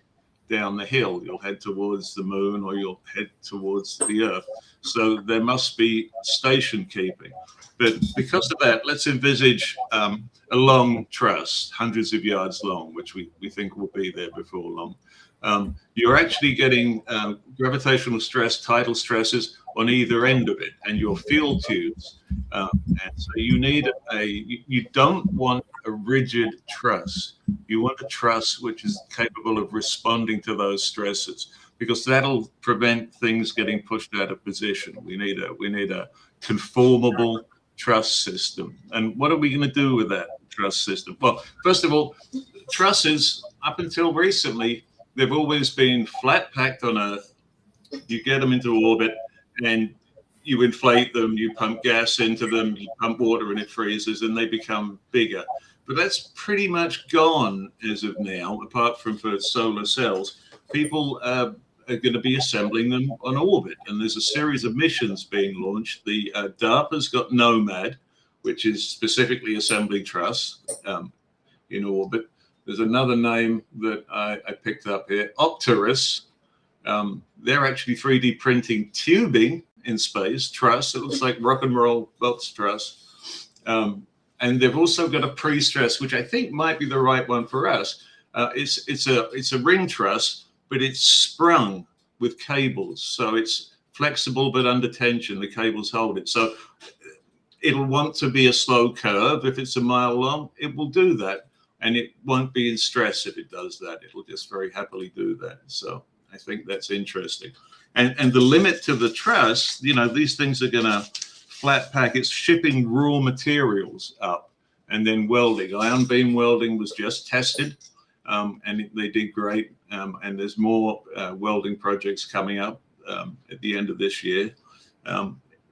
down the hill. You'll head towards the moon or you'll head towards the Earth. So there must be station keeping. But because of that, let's envisage a long truss, hundreds of yards long, which we think will be there before long. You're actually getting gravitational stress, tidal stresses on either end of it, and your field tubes. And so you need you don't want a rigid truss. You want a truss which is capable of responding to those stresses, because that'll prevent things getting pushed out of position. We need a conformable truss system. And what are we going to do with that truss system? Well, first of all, trusses, up until recently, they've always been flat packed on Earth. You get them into orbit and you inflate them, you pump gas into them, you pump water and it freezes and they become bigger. But that's pretty much gone as of now, apart from for solar cells. People are going to be assembling them on orbit. And there's a series of missions being launched. The DARPA's got Nomad, which is specifically assembling truss in orbit. There's another name that I picked up here, Opterus. They're actually 3D printing tubing in space, truss. It looks like rock and roll box truss. And they've also got a pre-stress, which I think might be the right one for us. It's a ring truss, but it's sprung with cables. So it's flexible, but under tension, the cables hold it. So it'll want to be a slow curve. If it's a mile long, it will do that. And it won't be in stress if it does that. It'll just very happily do that. So I think that's interesting. And the limit to the truss, you know, these things are going to flat pack. It's shipping raw materials up and then welding. Ion beam welding was just tested and they did great. And there's more welding projects coming up at the end of this year.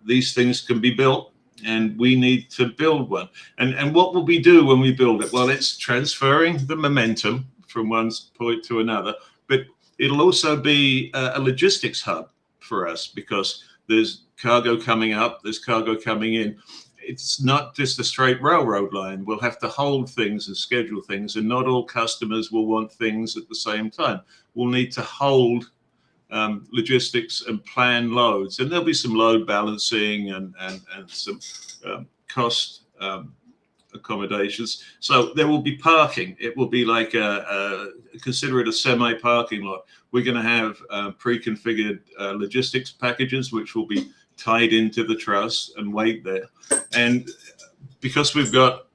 These things can be built. And we need to build one. And what will we do when we build it? Well, it's transferring the momentum from one point to another, but it'll also be a logistics hub for us because there's cargo coming up, there's cargo coming in. It's not just a straight railroad line. We'll have to hold things and schedule things, and not all customers will want things at the same time. We'll need to hold logistics and plan loads, and there'll be some load balancing and some cost accommodations. So there will be parking. It will be like consider it a semi parking lot. We're going to have pre-configured logistics packages which will be tied into the truss and wait there. And because we've got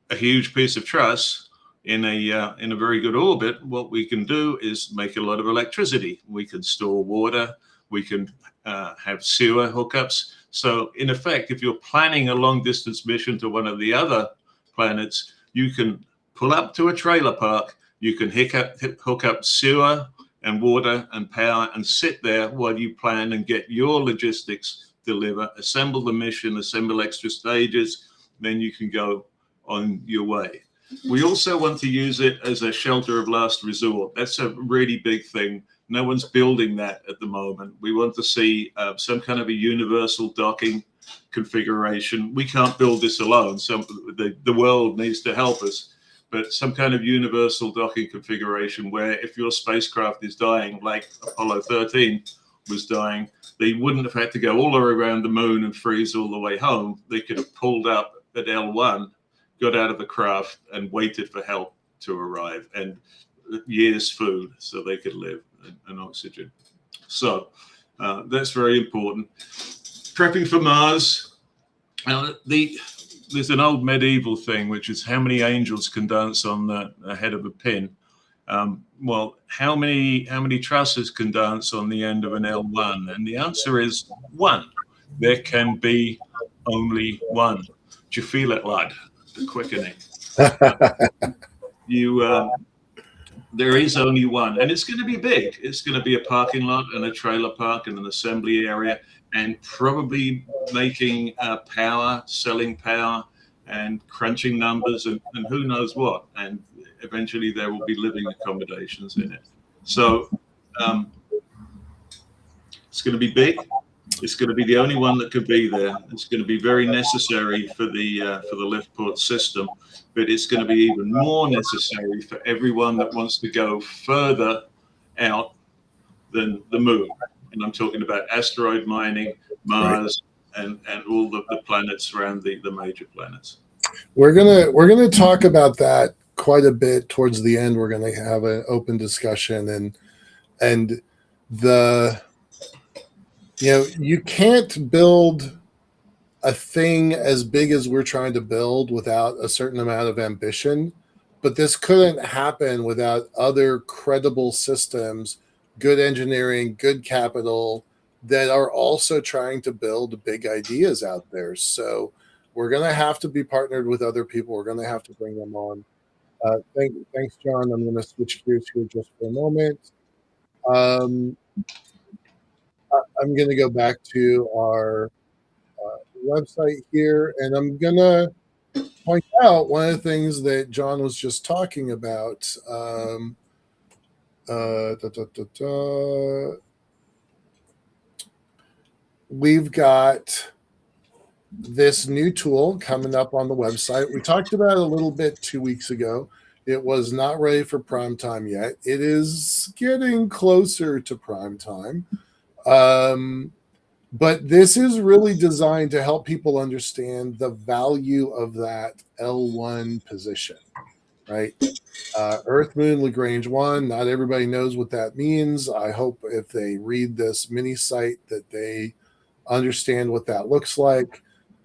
a huge piece of truss in a very good orbit, what we can do is make a lot of electricity. We can store water. We can have sewer hookups. So in effect, if you're planning a long distance mission to one of the other planets, you can pull up to a trailer park. You can hook up sewer and water and power and sit there while you plan and get your logistics deliver, assemble the mission, assemble extra stages, then you can go on your way. We also want to use it as a shelter of last resort. That's a really big thing. No one's building that at the moment. We want to see some kind of a universal docking configuration. We can't build this alone. So the world needs to help us. But some kind of universal docking configuration where if your spacecraft is dying, like Apollo 13 was dying, they wouldn't have had to go all the way around the moon and freeze all the way home. They could have pulled up at L1, got out of the craft and waited for help to arrive and years food so they could live and oxygen. So that's very important. Prepping for Mars. There's an old medieval thing, which is how many angels can dance on the head of a pin. Well, how many trusses can dance on the end of an L1? And the answer is one. There can be only one. Do you feel it, lad? The quickening. There is only one, and it's going to be big. It's going to be a parking lot and a trailer park and an assembly area, and probably making power, selling power, and crunching numbers, and who knows what. And eventually, there will be living accommodations in it. So it's going to be big. It's going to be the only one that could be there. It's going to be very necessary for the LiftPort system, but it's going to be even more necessary for everyone that wants to go further out than the moon. And I'm talking about asteroid mining, Mars, right, and all the planets around the major planets. We're gonna talk about that quite a bit towards the end. We're gonna have an open discussion and the. You know, you can't build a thing as big as we're trying to build without a certain amount of ambition, but this couldn't happen without other credible systems, good engineering, good capital that are also trying to build big ideas out there. So we're going to have to be partnered with other people. We're going to have to bring them on. Thanks, John. I'm going to switch gears here just for a moment. I'm going to go back to our website here, and I'm going to point out one of the things that John was just talking about. We've got this new tool coming up on the website. We talked about it a little bit 2 weeks ago. It was not ready for prime time yet. It is getting closer to prime time. But this is really designed to help people understand the value of that L1 position, right? Earth, Moon, Lagrange One. Not everybody knows what that means. I hope if they read this mini site that they understand what that looks like.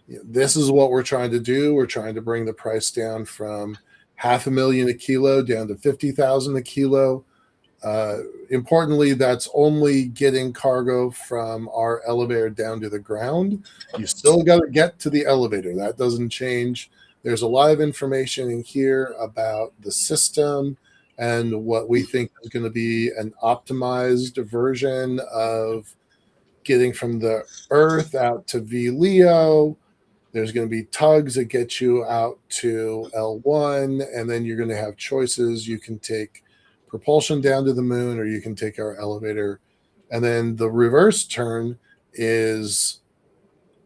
This is what we're trying to do. We're trying to bring the price down from $500,000 a kilo down to 50,000 a kilo. Importantly, that's only getting cargo from our elevator down to the ground. You still got to get to the elevator. That doesn't change. There's a lot of information in here about the system and what we think is going to be an optimized version of getting from the Earth out to VLEO. There's going to be tugs that get you out to L1, and then you're going to have choices. You can take propulsion down to the moon, or you can take our elevator. And then the reverse turn is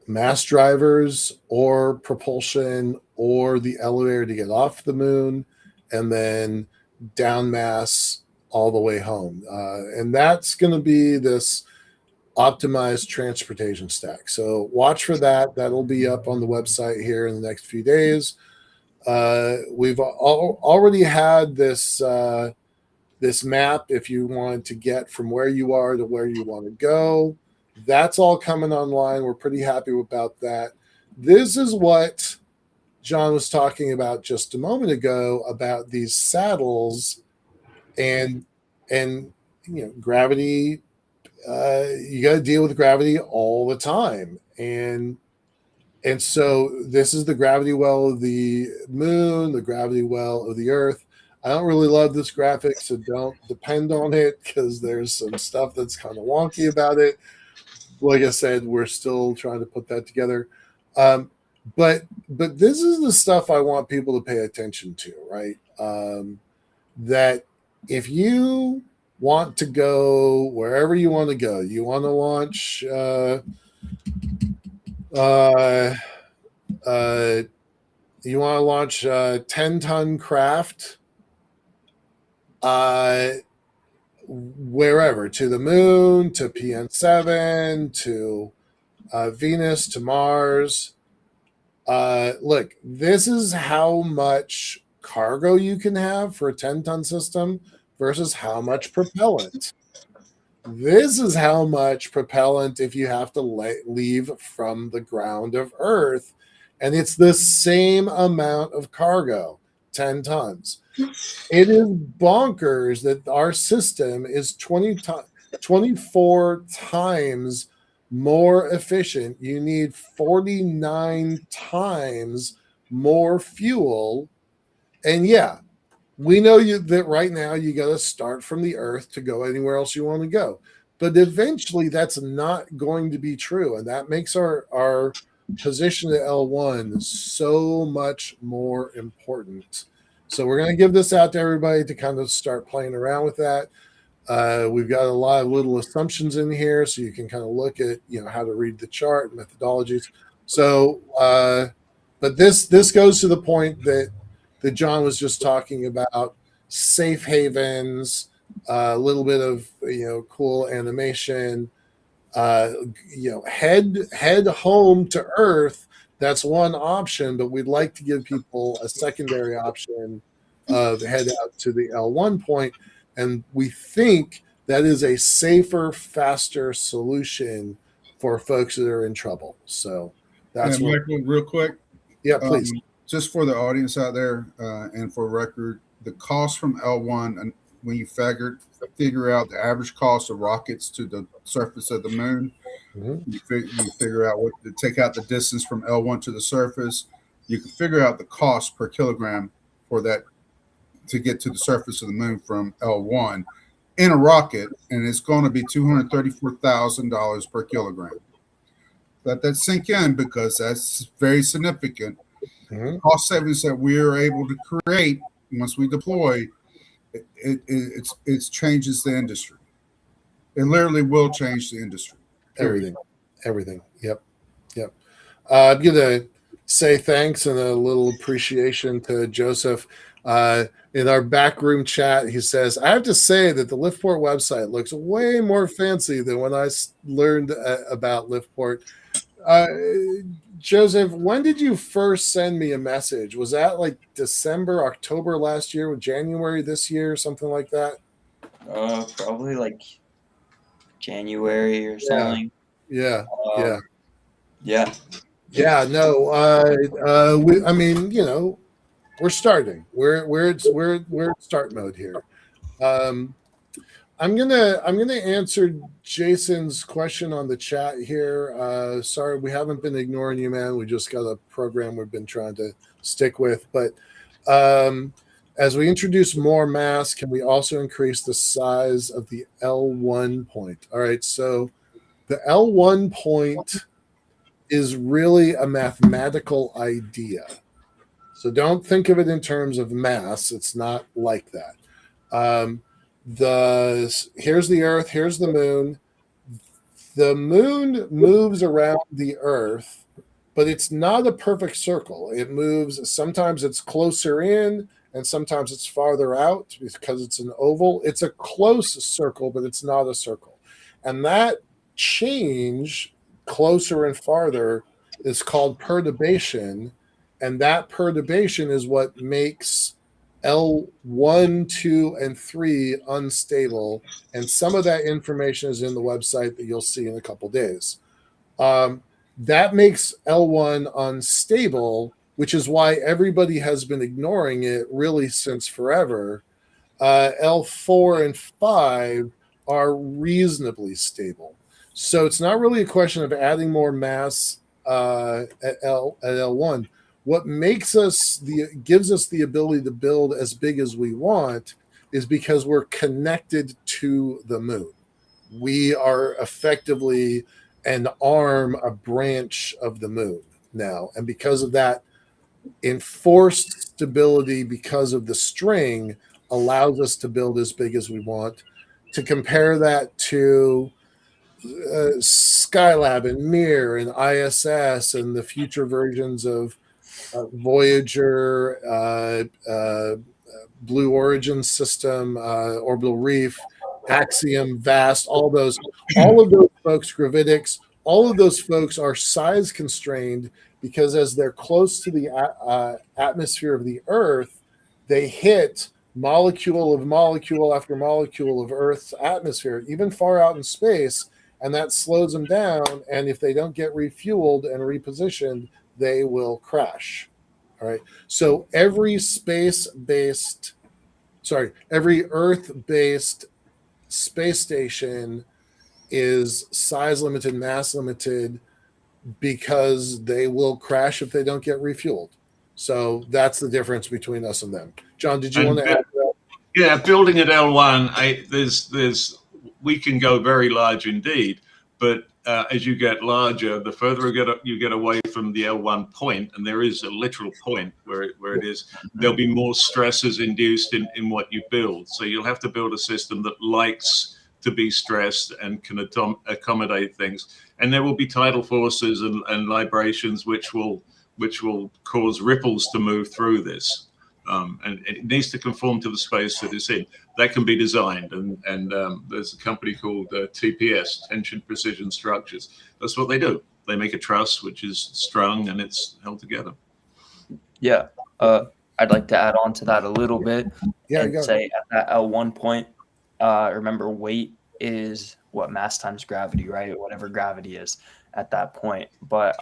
mass drivers or propulsion or the elevator to get off the moon, and then down mass all the way home. And that's going to be this optimized transportation stack. So watch for that. That'll be up on the website here in the next few days. We've already had this this map if you wanted to get from where you are to where you want to go. That's all coming online. We're pretty happy about that. This is what John was talking about just a moment ago about these saddles and gravity. You got to deal with gravity all the time, and so this is the gravity well of the moon, the gravity well of the Earth. I don't really love this graphic, so don't depend on it because there's some stuff that's kind of wonky about it. Like I said, we're still trying to put that together. But this is the stuff I want people to pay attention to, right? That if you want to go wherever you want to go, you want to launch you want to launch a 10-ton craft wherever, to the moon, to PN7, to Venus, to Mars. Look, this is how much cargo you can have for a 10-ton system versus how much propellant. This is how much propellant if you have to leave from the ground of Earth, and it's the same amount of cargo, 10 tons. It is bonkers that our system is 24 times more efficient. You need 49 times more fuel. And yeah, we know that right now you got to start from the Earth to go anywhere else you want to go. But eventually that's not going to be true. And that makes our position at L1 so much more important. So we're going to give this out to everybody to kind of start playing around with that. We've got a lot of little assumptions in here, so you can kind of look at how to read the chart and methodologies. So, but this goes to the point that John was just talking about: safe havens, a little bit of cool animation. Head home to Earth. That's one option, but we'd like to give people a secondary option of head out to the L1 point. And we think that is a safer, faster solution for folks that are in trouble. So that's Michael, real quick. Yeah, please. Just for the audience out there and for record, the cost from L1, and when you figure out the average cost of rockets to the surface of the moon, you figure out what to take out the distance from L1 to the surface. You can figure out the cost per kilogram for that to get to the surface of the moon from L1 in a rocket, and it's going to be $234,000 per kilogram. Let that sink in, because that's very significant. Mhm. Cost savings that we are able to create once we deploy, it changes the industry. It literally will change the industry. Period. Everything. Yep. I'm gonna say thanks and a little appreciation to Joseph. In our backroom chat, he says, "I have to say that the LiftPort website looks way more fancy than when I learned about LiftPort." Joseph, when did you first send me a message? Was that like December, October last year, or January this year, something like that? Probably like January or something. Yeah. No. I mean, we're starting. We're in start mode here. I'm gonna answer Jason's question on the chat here. Sorry, we haven't been ignoring you, man. We just got a program we've been trying to stick with. But as we introduce more mass, can we also increase the size of the L1 point? All right, so the L1 point is really a mathematical idea. So don't think of it in terms of mass. It's not like that. Here's the Earth, here's the moon. The moon moves around the Earth, but it's not a perfect circle. It moves, sometimes it's closer in and sometimes it's farther out because it's an oval. It's a close circle, but it's not a circle. And that change, closer and farther, is called perturbation. And that perturbation is what makes L1, 2, and 3 unstable. And some of that information is in the website that you'll see in a couple days. That makes L1 unstable, which is why everybody has been ignoring it really since forever. L4 and 5 are reasonably stable. So it's not really a question of adding more mass at L1. What gives us the ability to build as big as we want is because we're connected to the moon. We are effectively an arm, a branch of the moon now. And because of that, enforced stability because of the string allows us to build as big as we want. To compare that to Skylab and Mir and ISS and the future versions of Voyager, Blue Origin system, Orbital Reef, Axiom, Vast, all of those folks, Gravitics, all of those folks are size constrained because as they're close to the atmosphere of the Earth, they hit molecule after molecule of Earth's atmosphere, even far out in space, and that slows them down. And if they don't get refueled and repositioned, they will crash. All right. So every Earth-based space station is size limited, mass limited, because they will crash if they don't get refueled. So that's the difference between us and them. John, did you want to add to that? Yeah, building at L1, we can go very large indeed, but as you get larger, the further you get away from the L1 point, and there is a literal point where it is, there'll be more stresses induced in what you build. So you'll have to build a system that likes to be stressed and can accommodate things. And there will be tidal forces and librations which will cause ripples to move through this. And it needs to conform to the space that it's in. That can be designed, and there's a company called TPS, Tension Precision Structures. That's what they do. They make a truss which is strung and it's held together. Yeah, I'd like to add on to that a little bit and say at that L1 point, remember weight is what mass times gravity, right? Whatever gravity is at that point. But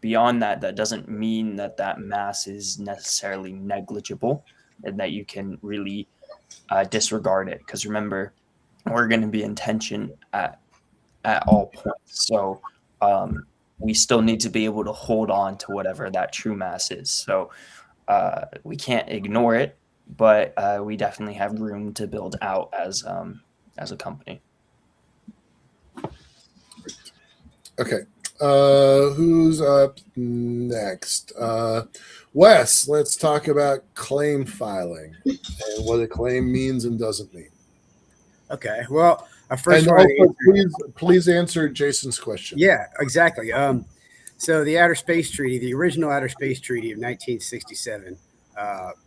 beyond that, that doesn't mean that mass is necessarily negligible and that you can really disregard it. Because remember, we're going to be in tension at all points. So we still need to be able to hold on to whatever that true mass is. So we can't ignore it. but we definitely have room to build out as a company. Okay. Who's up next? Wes, let's talk about claim filing and what a claim means and doesn't mean. Okay. Well, I first And want to also, please answer Jason's question. Yeah, exactly. So the Outer Space Treaty, the original Outer Space Treaty of 1967,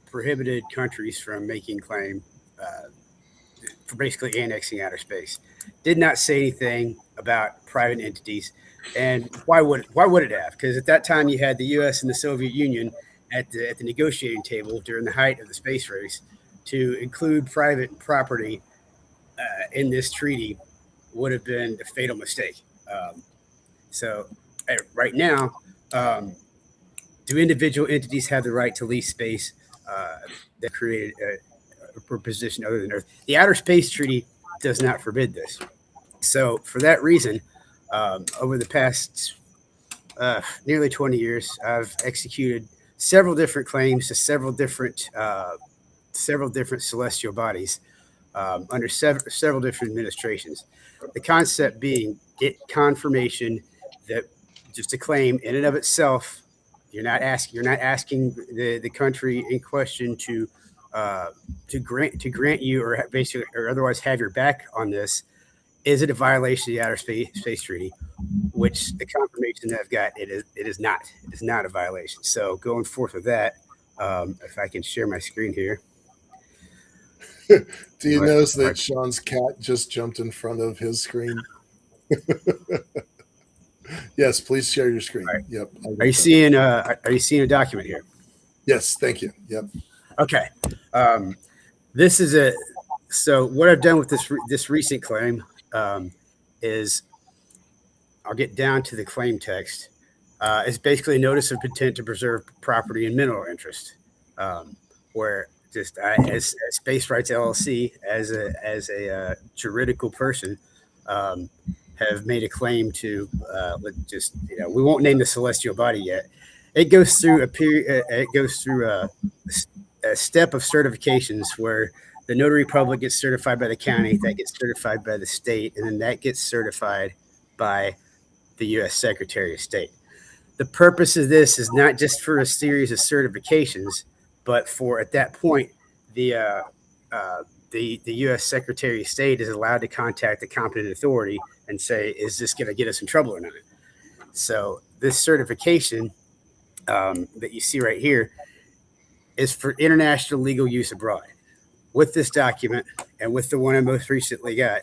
prohibited countries from making claim for basically annexing outer space. Did not say anything about private entities, and why would it have? Because at that time you had the U.S. and the Soviet Union at the negotiating table during the height of the space race. To include private property in this treaty would have been a fatal mistake. So right now, do individual entities have the right to lease space that created for a position other than Earth? The Outer Space Treaty does not forbid this. So for that reason, over the past nearly 20 years, I've executed several different claims to several different celestial bodies under several different administrations. The concept being get confirmation that just a claim in and of itself, you're not asking the country in question to grant you or basically or otherwise have your back on this. Is it a violation of the Outer Space Treaty? Which the confirmation that I've got, it is not. It is not a violation. So going forth with that, if I can share my screen here. Do you notice that Sean's cat just jumped in front of his screen? Yes, please share your screen. Right. Yep. Are you seeing a document here? Yes, thank you. Yep. Okay. This is so what I've done with this recent claim is I'll get down to the claim text. It's basically a notice of intent to preserve property and mineral interest, where just as Space Rights LLC as a juridical person have made a claim to just we won't name the celestial body yet. It goes through a period. It goes through a step of certifications where the notary public gets certified by the county, that gets certified by the state, and then that gets certified by the U.S. Secretary of State. The purpose of this is not just for a series of certifications, but for at that point, the U.S. Secretary of State is allowed to contact the competent authority and say, "Is this going to get us in trouble or not?" So this certification that you see right here is for international legal use abroad. With this document and with the one I most recently got,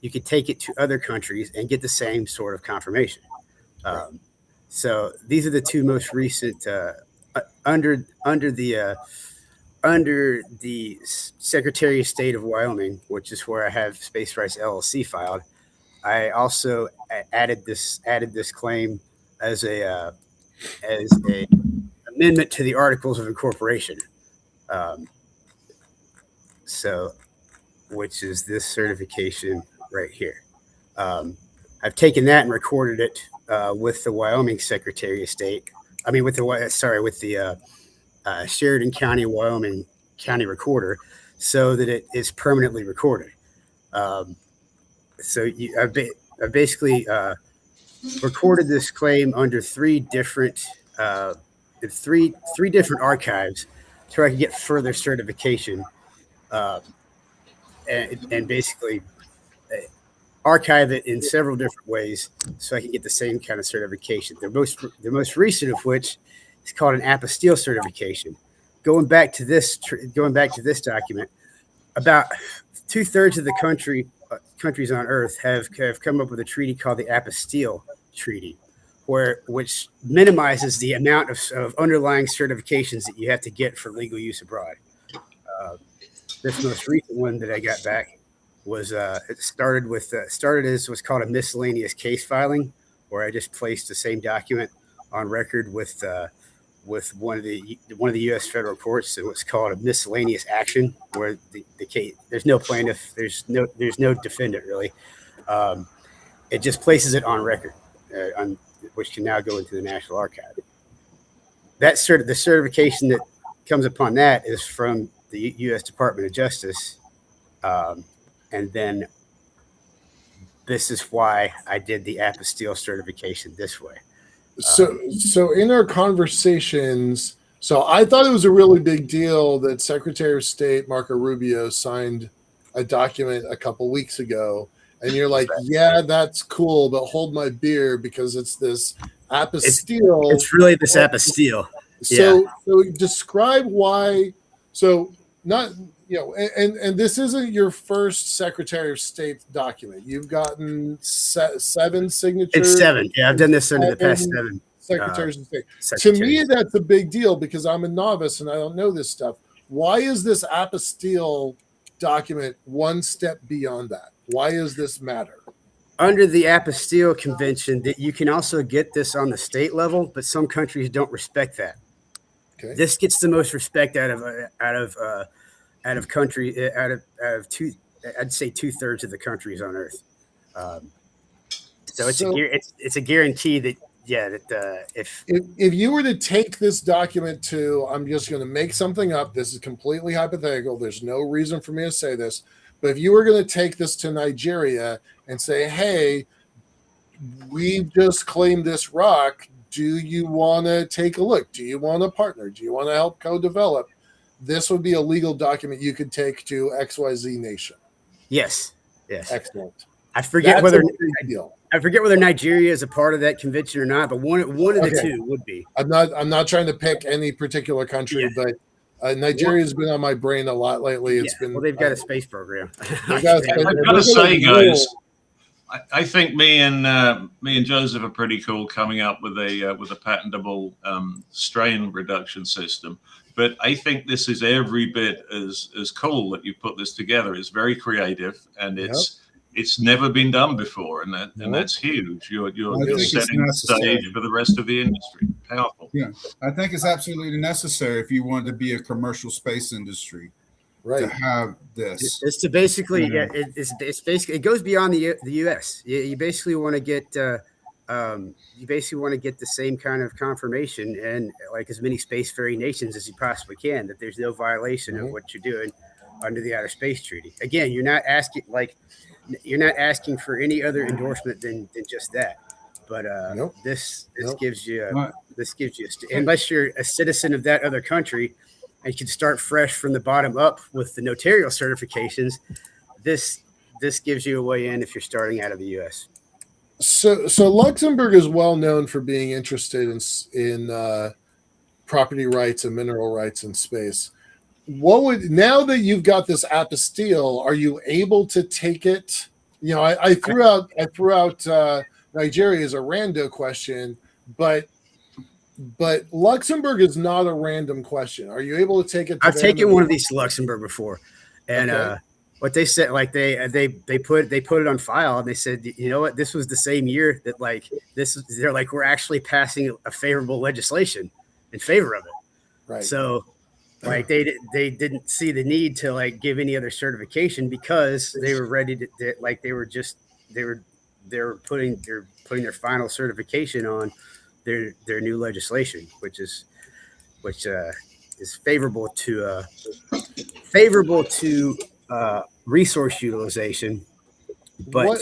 you could take it to other countries and get the same sort of confirmation. So these are the two most recent under the Secretary of State of Wyoming, which is where I have Space Rights LLC filed. I also added this claim as a amendment to the Articles of Incorporation. So, which is this certification right here. I've taken that and recorded it with the Wyoming Secretary of State. I mean, with the Sheridan County, Wyoming County Recorder, so that it is permanently recorded. So I basically recorded this claim under three different archives, so I could get further certification. And basically archive it in several different ways so I can get the same kind of certification. The most recent of which is called an apostille certification. Going back to this document, about 2/3 of the countries on Earth have come up with a treaty called the Apostille Treaty, which minimizes the amount of underlying certifications that you have to get for legal use abroad. This most recent one that I got back was it started as what's called a miscellaneous case filing, where I just placed the same document on record with one of the U.S. federal courts in what's called a miscellaneous action, where the case there's no plaintiff, there's no defendant really. It just places it on record, which can now go into the National Archive. The certification that comes upon that is from the U.S. Department of Justice, and then this is why I did the apostille certification this way. So in our conversations, so I thought it was a really big deal that Secretary of State Marco Rubio signed a document a couple weeks ago, and you're like, yeah, that's cool, but hold my beer because it's this apostille. It's really this apostille. So describe why. So not and this isn't your first Secretary of State document. You've gotten 7 signatures. It's 7. Yeah, I've done this under the past 7 secretaries of state. To me, that's a big deal because I'm a novice and I don't know this stuff. Why is this apostille document one step beyond that? Why does this matter? Under the apostille convention, that you can also get this on the state level, but some countries don't respect that. Okay. This gets the most respect out of two. I'd say 2/3 of the countries on Earth. So it's a guarantee that if you were to take this document to, I'm just going to make something up. This is completely hypothetical. There's no reason for me to say this, but if you were going to take this to Nigeria and say, hey, we've just claimed this rock. Do you want to take a look? Do you want to partner? Do you want to help co-develop? This would be a legal document you could take to XYZ nation. Yes. Excellent. I forget whether Nigeria is a part of that convention or not, but one of the two would be. I'm not trying to pick any particular country, but Nigeria has been on my brain a lot lately. It's been they've got a space program. I've got to say, guys, I think me and Joseph are pretty cool coming up with a patentable strain reduction system. But I think this is every bit as cool that you put this together. It's very creative, and it's never been done before, and that's huge. You're setting the stage for the rest of the industry. Powerful. Yeah, I think it's absolutely necessary if you want to be a commercial space industry, to have this. It's to basically, it's basically, it goes beyond the U.S. You basically want to get the same kind of confirmation and like as many spacefaring nations as you possibly can that there's no violation of what you're doing under the Outer Space Treaty. Again, you're not asking for any other endorsement than just that. But this gives you unless you're a citizen of that other country and can start fresh from the bottom up with the notarial certifications, this gives you a way in if you're starting out of the U.S. So Luxembourg is well known for being interested in property rights and mineral rights in space. Now that you've got this apostille, are you able to take it? I threw out Nigeria as a rando question, but Luxembourg is not a random question. Are you able to take it? I've taken one of these to Luxembourg before, and what they said, like they put it on file, and they said, you know what, this was the same year that they're like, we're actually passing a favorable legislation in favor of it. Right. So like they didn't see the need to like give any other certification because they were ready to they were putting their final certification on their new legislation, which is favorable to resource utilization, but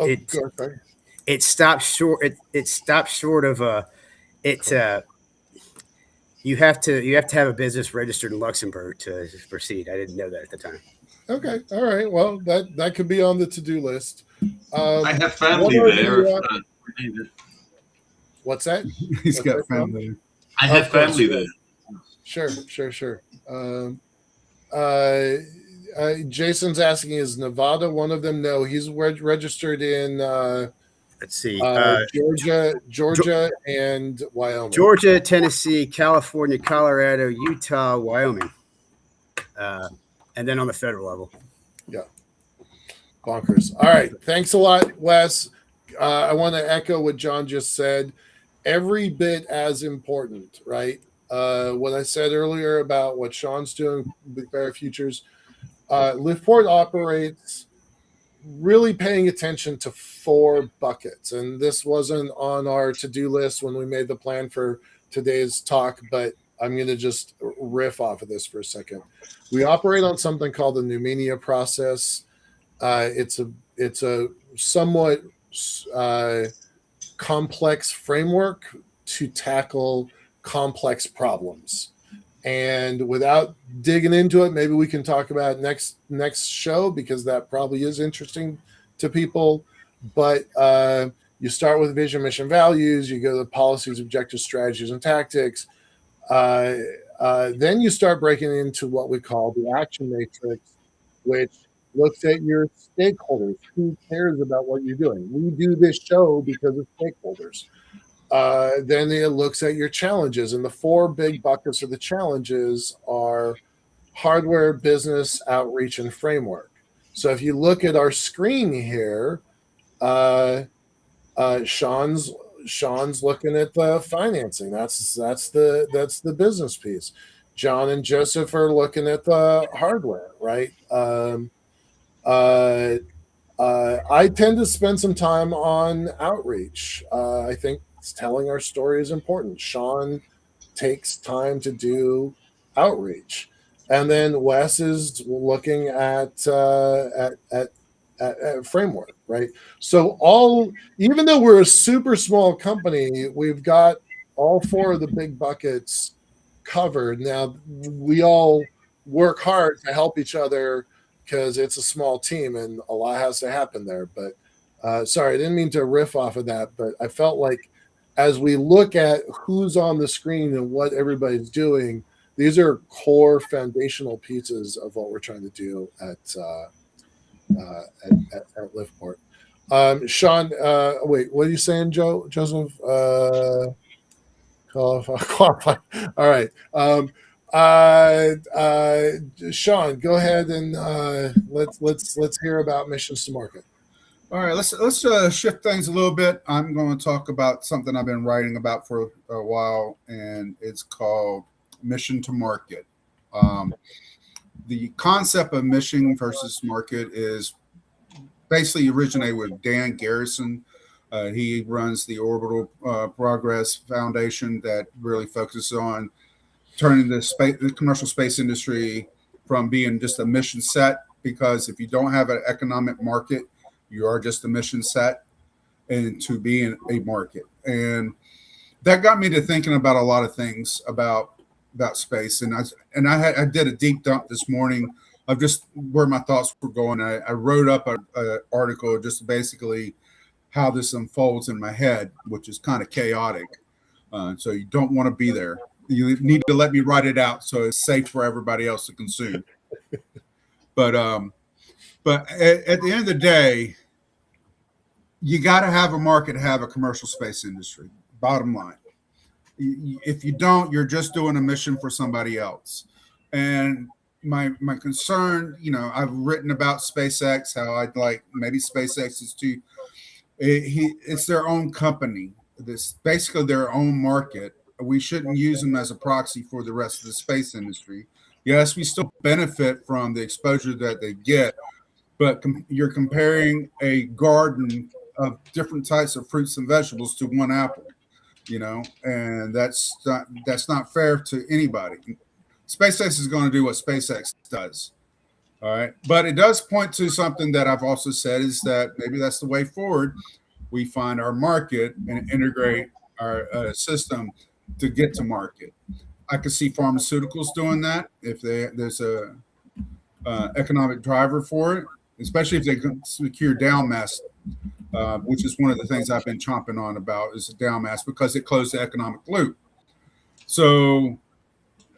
it stops short. It stops short of you have to have a business registered in Luxembourg to proceed. I didn't know that at the time. Okay, all right. Well, that could be on the to-do list. I have family there. What's that? He's got family. I have family there. Sure. Jason's asking, is Nevada one of them? No, he's registered in let's see, Georgia and Wyoming. Georgia, Tennessee, California, Colorado, Utah, Wyoming, and then on the federal level. Yeah, bonkers. All right, thanks a lot, Wes. I want to echo what John just said. Every bit as important, right? What I said earlier about what Sean's doing with Better Futures. LiftPort operates really paying attention to 4 buckets. And this wasn't on our to-do list when we made the plan for today's talk, but I'm going to just riff off of this for a second. We operate on something called the Numenia process. It's a somewhat complex framework to tackle complex problems. And without digging into it, maybe we can talk about it next show, because that probably is interesting to people. But you start with vision, mission, values. You go to the policies, objectives, strategies, and tactics. Then you start breaking into what we call the action matrix, which looks at your stakeholders. Who cares about what you're doing? We do this show because of stakeholders. Then it looks at your challenges, and the 4 big buckets of the challenges are hardware, business, outreach, and framework. So if you look at our screen here, Sean's looking at the financing. That's the business piece. John and Joseph are looking at the hardware, right? I tend to spend some time on outreach. I think telling our story is important. Sean takes time to do outreach, and then Wes is looking at framework, right? So even though we're a super small company, we've got all 4 of the big buckets covered. Now we all work hard to help each other because it's a small team and a lot has to happen there. But sorry, I didn't mean to riff off of that, but I felt like as we look at who's on the screen and what everybody's doing, these are core foundational pieces of what we're trying to do at LiftPort. Sean, wait, what are you saying, Joseph? Qualify. All right. Sean, go ahead and let's hear about missions to market. All right, let's shift things a little bit. I'm going to talk about something I've been writing about for a while, and it's called mission to market. The concept of mission versus market is basically originated with Dan Garrison. He runs the Orbital Progress Foundation that really focuses on turning the commercial space industry from being just a mission set, because if you don't have an economic market, you are just a mission set, and to being a market. And that got me to thinking about a lot of things about space. And I did a deep dump this morning of just where my thoughts were going. I wrote up an article just basically how this unfolds in my head, which is kind of chaotic. So you don't want to be there. You need to let me write it out so it's safe for everybody else to consume. But at the end of the day, you got to have a market to have a commercial space industry. Bottom line. If you don't, you're just doing a mission for somebody else. And my concern, I've written about SpaceX, how I'd like maybe SpaceX is too. It's their own company. This basically their own market. We shouldn't use them as a proxy for the rest of the space industry. Yes, we still benefit from the exposure that they get, but you're comparing a garden of different types of fruits and vegetables to one apple, and that's not fair to anybody. SpaceX is going to do what SpaceX does. All right. But it does point to something that I've also said, is that maybe that's the way forward. We find our market and integrate our system to get to market. I could see pharmaceuticals doing that if there's a economic driver for it, especially if they can secure down mass, which is one of the things I've been chomping on about, is down mass, because it closed the economic loop. So,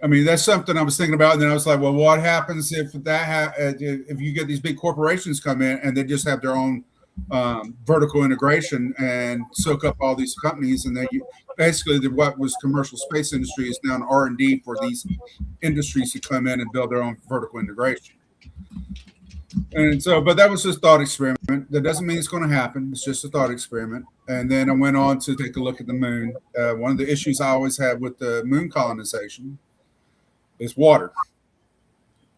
I mean, that's something I was thinking about. And then I was like, well, what happens if if you get these big corporations come in and they just have their own vertical integration and soak up all these companies, and then basically what was commercial space industry is now an R&D for these industries to come in and build their own vertical integration. And so, but that was just a thought experiment. That doesn't mean it's going to happen. It's just a thought experiment. And then I went on to take a look at the moon. One of the issues I always had with the moon colonization is water.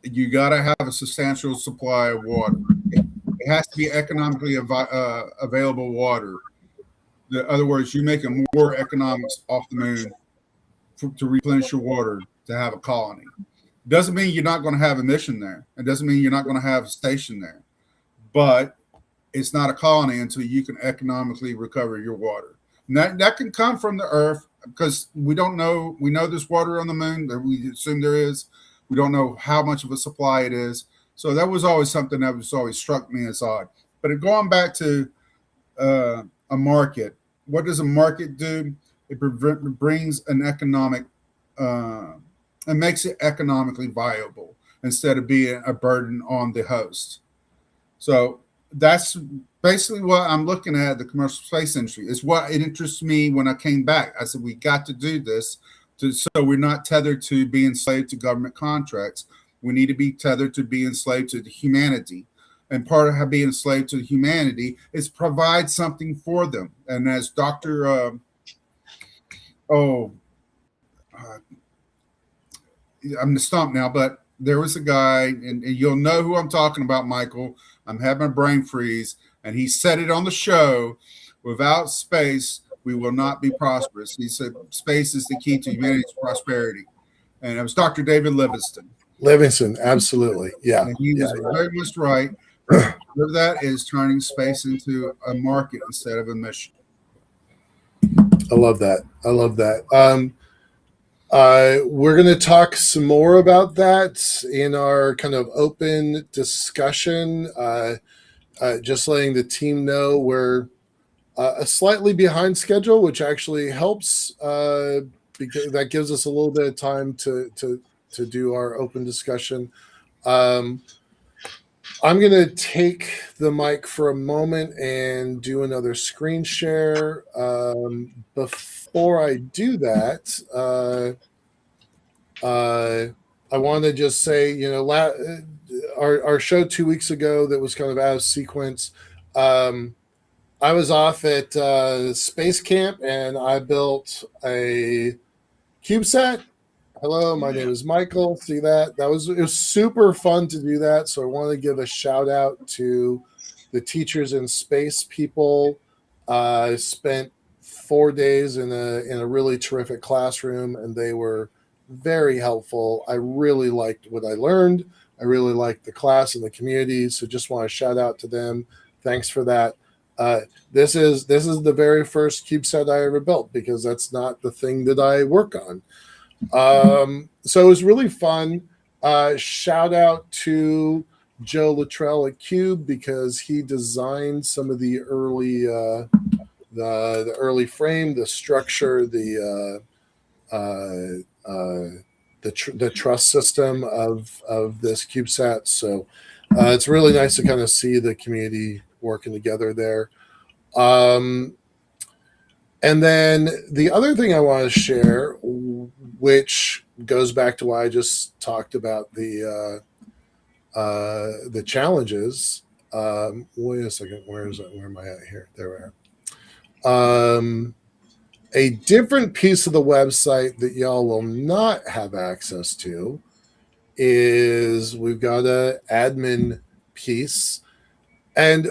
You got to have a substantial supply of water. It has to be economically available water. In other words, you make more economics off the moon to replenish your water to have a colony. Doesn't mean you're not going to have a mission there. It doesn't mean you're not going to have a station there. But it's not a colony until you can economically recover your water. And that can come from the Earth, because we don't know. We know there's water on the moon. That we assume there is. We don't know how much of a supply it is. So that was always something that was always struck me as odd. But going back to a market, what does a market do? It brings an economic, it makes it economically viable instead of being a burden on the host. So that's basically what I'm looking at the commercial space industry. It's what it interests me when I came back. I said, we got to do this so we're not tethered to being enslaved to government contracts. We need to be tethered to being enslaved to the humanity. And part of how being enslaved to humanity is provide something for them. And as Dr. I'm stumped now, but there was a guy, and you'll know who I'm talking about, Michael. I'm having a brain freeze, and he said it on the show. Without space, we will not be prosperous. He said space is the key to humanity's prosperity. And it was Dr. David Livingston, absolutely. Yeah. And he was very much right. That is turning space into a market instead of a mission. I love that. We're going to talk some more about that in our kind of open discussion. Just letting the team know we're a slightly behind schedule, which actually helps because that gives us a little bit of time to do our open discussion. I'm going to take the mic for a moment and do another screen share. Before I do that, I want to just say, our show 2 weeks ago that was kind of out of sequence. I was off at Space Camp and I built a CubeSat. Hello, my name is Michael. See that? It was super fun to do that. So I want to give a shout out to the teachers in space people. I spent 4 days in a really terrific classroom, and they were very helpful. I really liked what I learned. I really liked the class and the community. So just want to shout out to them. Thanks for that. This is the very first CubeSat I ever built, because that's not the thing that I work on. So it was really fun. Shout out to Joe Luttrell at Cube, because he designed some of the early the early frame, the structure, the truss system of this CubeSat. So it's really nice to kind of see the community working together there. And then the other thing I want to share, which goes back to why I just talked about the challenges. Wait a second, where am I at here? There we are. A different piece of the website that y'all will not have access to is we've got an admin piece, and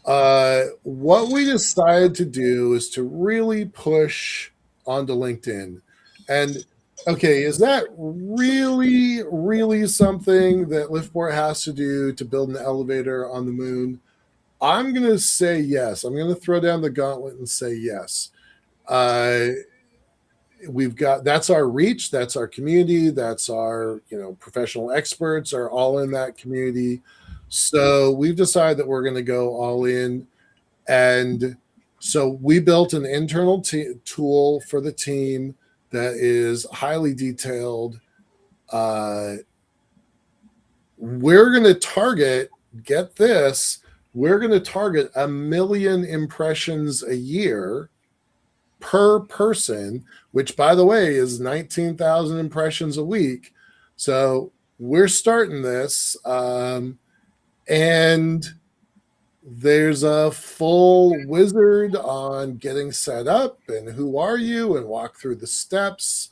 what we decided to do is to really push onto LinkedIn. And okay, is that really, really something that LiftPort has to do to build an elevator on the moon? I'm going to say yes. I'm going to throw down the gauntlet and say yes. That's our reach, that's our community, that's our professional experts are all in that community. So we've decided that we're going to go all in. And so we built an internal tool for the team that is highly detailed. We're going to target, get this, we're going to target 1 million impressions a year per person, which, by the way, is 19,000 impressions a week. So we're starting this. And there's a full wizard on getting set up and who are you, and walk through the steps.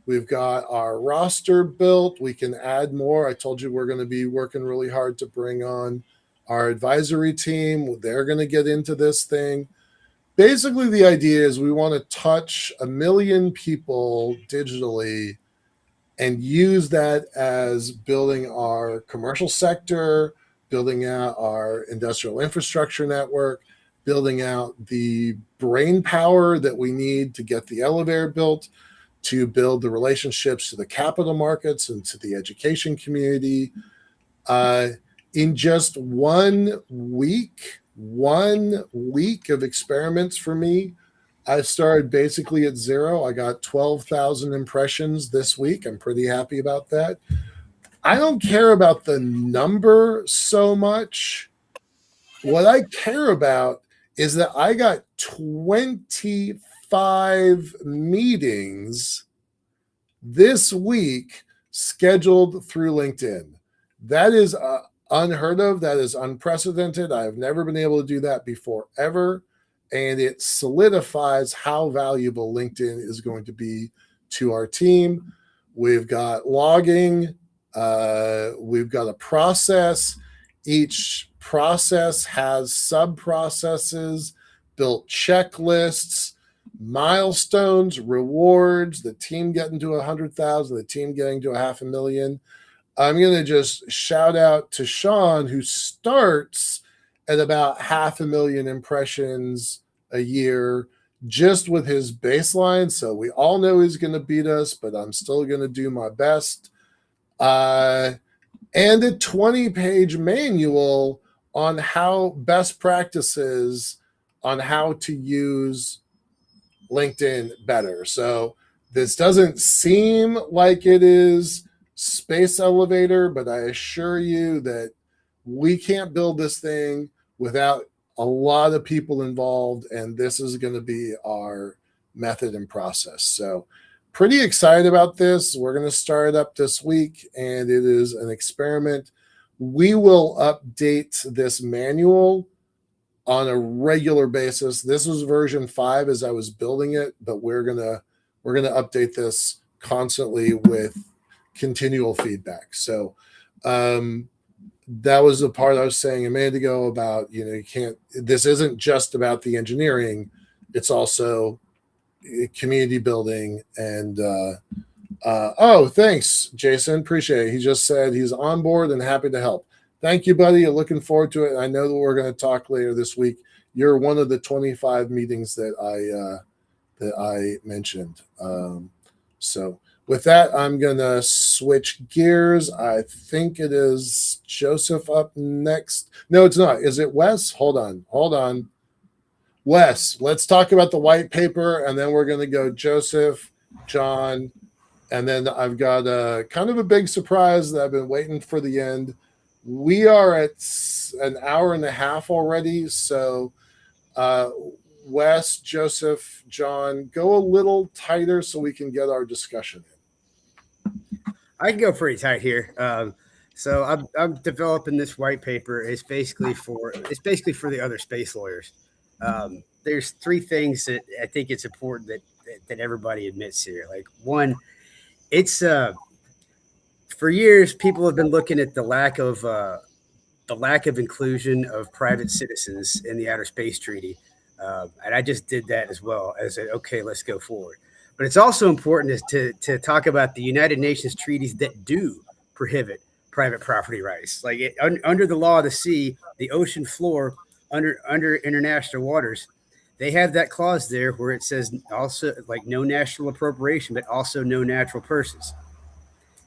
We've got our roster built. We can add more. I told you we're going to be working really hard to bring on our advisory team. They're going to get into this thing. basically the idea is we want to touch 1 million people digitally and use that as building our commercial sector, building out our industrial infrastructure network, building out the brain power that we need to get the elevator built, to build the relationships to the capital markets and to the education community. In just 1 week of experiments for me, I started basically at zero. I got 12,000 impressions this week. I'm pretty happy about that. I don't care about the number so much. What I care about is that I got 25 meetings this week scheduled through LinkedIn. That is unheard of. That is unprecedented. I have never been able to do that before ever. And it solidifies how valuable LinkedIn is going to be to our team. We've got logging. We've got a process. Each process has sub-processes, built checklists, milestones, rewards, the team getting to 100,000, the team getting to 500,000. I'm going to just shout out to Sean, who starts at about 500,000 impressions a year just with his baseline. So we all know he's going to beat us, but I'm still going to do my best. And a 20-page manual on how best practices on how to use LinkedIn better. So this doesn't seem like it is Space Elevator, but I assure you that we can't build this thing without a lot of people involved, and this is going to be our method and process. So pretty excited about this. We're going to start it up this week, and it is an experiment. We will update this manual on a regular basis. This was version 5 as I was building it, but we're gonna update this constantly with continual feedback. So that was the part I was saying a minute ago about, you can't, this isn't just about the engineering, it's also community building. And oh, thanks, Jason, appreciate it. He just said he's on board and happy to help. Thank you, buddy. I'm looking forward to it. I know that we're going to talk later this week. You're one of the 25 meetings that I mentioned. So with that, I'm going to switch gears. I think it is Joseph up next. No, it's not. Is it Wes? Hold on. Wes, let's talk about the white paper, and then we're going to go Joseph, John, and then I've got a kind of a big surprise that I've been waiting for the end. We are at an hour and a half already, so Wes, Joseph, John, go a little tighter so we can get our discussion in. I can go pretty tight here. So I'm developing this white paper. It's basically for the other space lawyers. There's 3 things that I think it's important that everybody admits here. Like, one, it's for years people have been looking at the lack of inclusion of private citizens in the Outer Space Treaty, and I just did that as well. I said, okay, let's go forward. But it's also important to talk about the United Nations treaties that do prohibit private property rights. Like under the law of the sea, the ocean floor, under international waters, they have that clause there where it says also like no national appropriation, but also no natural persons.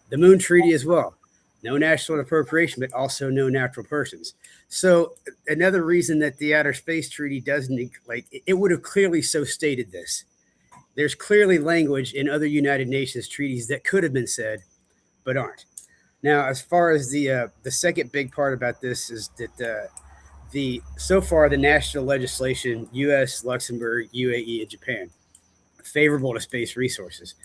The Moon Treaty as well, no national appropriation, but also no natural persons. So another reason that the Outer Space Treaty doesn't, like, it would have clearly so stated this. There's clearly language in other United Nations treaties that could have been said, but aren't. Now, as far as the second big part about this is that so far the national legislation, U.S., Luxembourg, UAE, and Japan, favorable to space resources,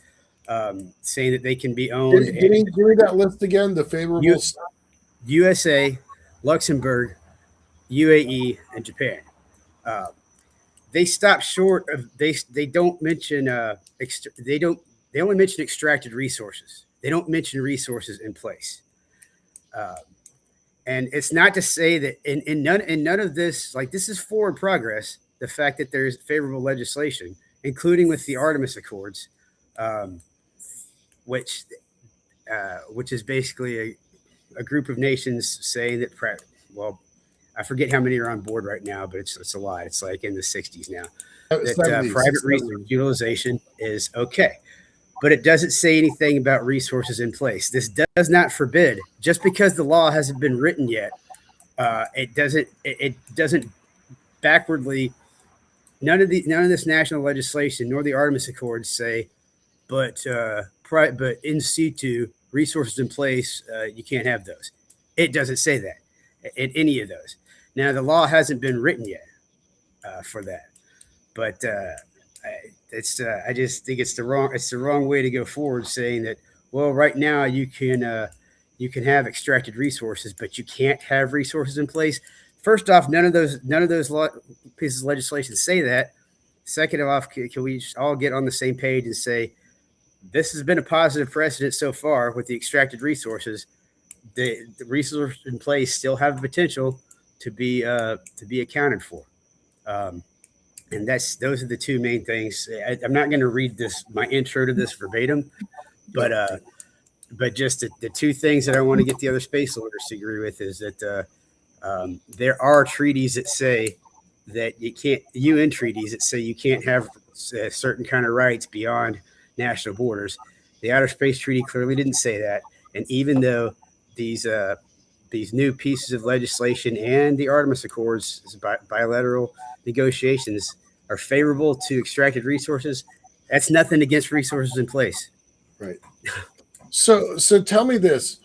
saying that they can be owned. Give me that list again. The favorable USA, Luxembourg, UAE, and Japan. They stop short of they don't mention they only mention extracted resources. They don't mention resources in place. And it's not to say that in none of this, like, this is forward progress. the fact that there's favorable legislation, including with the Artemis Accords, um, which is basically a group of nations saying that, well, I forget how many are on board right now, but it's a lot. It's like in the 60s now. That 70s, private research utilization is okay, but it doesn't say anything about resources in place. This does not forbid, just because the law hasn't been written yet, it doesn't backwardly. None of this national legislation nor the Artemis Accords say, but in situ resources in place, you can't have those. It doesn't say that in any of those. Now the law hasn't been written yet for that, but I just think it's the wrong way to go forward, saying that, well, right now you can have extracted resources, but you can't have resources in place. First off, none of those pieces of legislation say that. Second off, can we all get on the same page and say this has been a positive precedent so far with the extracted resources? The resources in place still have the potential to be accounted for. And those are the two main things. I'm not going to read my intro to this verbatim, but just the two things that I want to get the other space lords to agree with is that there are treaties that say that you can't, UN treaties that say you can't have certain kind of rights beyond national borders. The Outer Space Treaty clearly didn't say that, and even though these new pieces of legislation and the Artemis Accords, bilateral negotiations, are favorable to extracted resources, that's nothing against resources in place. Right. So tell me this.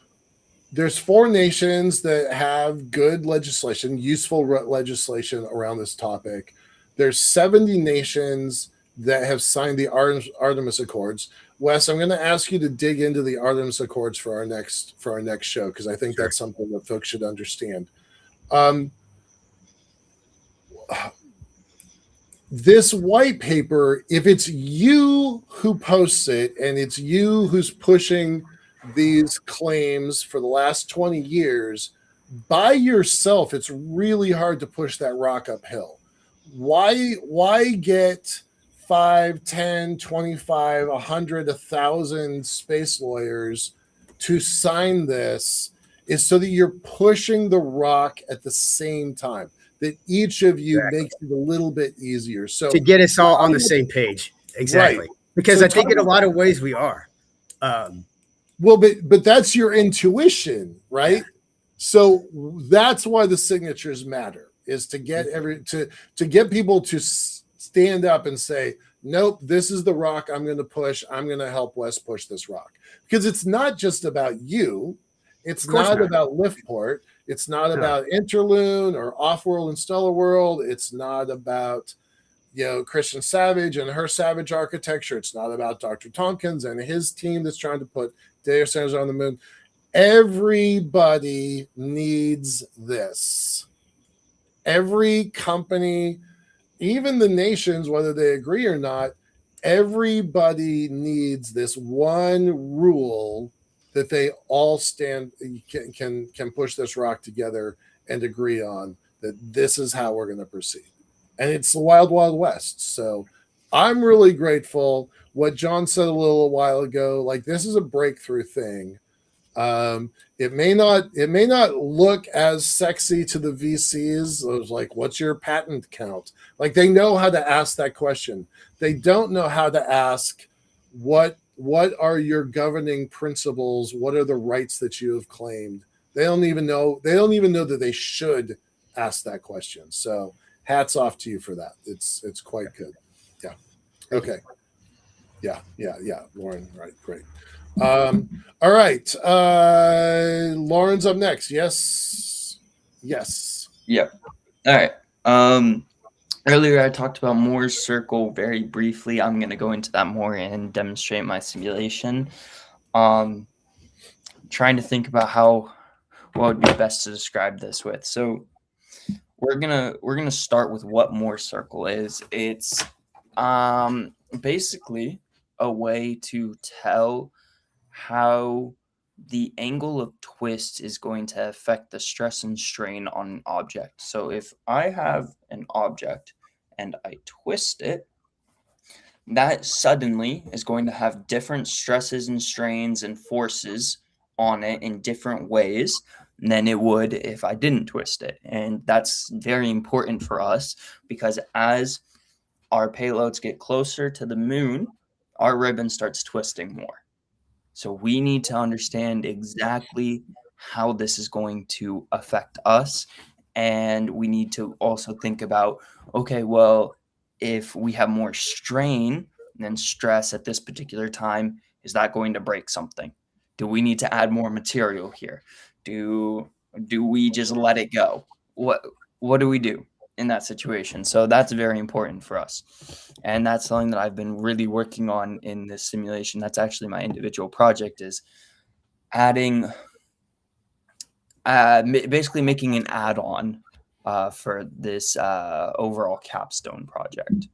There's 4 nations that have good legislation, useful legislation around this topic. There's 70 nations that have signed the Artemis Accords. Wes, I'm going to ask you to dig into the Artemis Accords for our next show, because I think that's something that folks should understand. This white paper, if it's you who posts it and it's you who's pushing these claims for the last 20 years, by yourself, it's really hard to push that rock uphill. Why get 5, 10, 25, 100, 1,000 space lawyers to sign this? Is so that you're pushing the rock at the same time, that each of you makes it a little bit easier. So to get us all on the same page. Exactly. Right. Because so I think in a lot of ways we are. Well, but that's your intuition, right? Yeah. So that's why the signatures matter, is to get to get people to stand up and say, nope, this is the rock I'm going to push. I'm going to help Wes push this rock. Because it's not just about you. It's not about LiftPort. It's not about Interloon or Offworld and Stellar World. It's not about, Christian Savage and her Savage architecture. It's not about Dr. Tompkins and his team that's trying to put data centers on the moon. Everybody needs this. Every company, even the nations, whether they agree or not, everybody needs this one rule that they all can push this rock together and agree on, that this is how we're going to proceed. And it's the wild, wild west. So I'm really grateful. What John said a little while ago, like, this is a breakthrough thing. It may not look as sexy to the VCs. It was like, what's your patent count? Like, they know how to ask that question. They don't know how to ask what are your governing principles? What are the rights that you have claimed? They don't even know that they should ask that question. So hats off to you for that. It's quite good. Yeah. Okay. Yeah. Lauren, right. Great. All right. Lauren's up next. Yes. Yep. All right. Earlier I talked about Moore's circle very briefly. I'm going to go into that more and demonstrate my simulation. Trying to think about what would be best to describe this with. So we're gonna start with what Moore's circle is. It's basically a way to tell how the angle of twist is going to affect the stress and strain on an object. So if I have an object and I twist it, that suddenly is going to have different stresses and strains and forces on it in different ways than it would if I didn't twist it. And that's very important for us because as our payloads get closer to the moon, our ribbon starts twisting more. So we need to understand exactly how this is going to affect us. And we need to also think about, okay, well, if we have more strain than stress at this particular time, is that going to break something? Do we need to add more material here? Do we just let it go? What do we do in that situation? So that's very important for us. And that's something that I've been really working on in this simulation. That's actually my individual project, is adding basically making an add-on for this overall capstone project.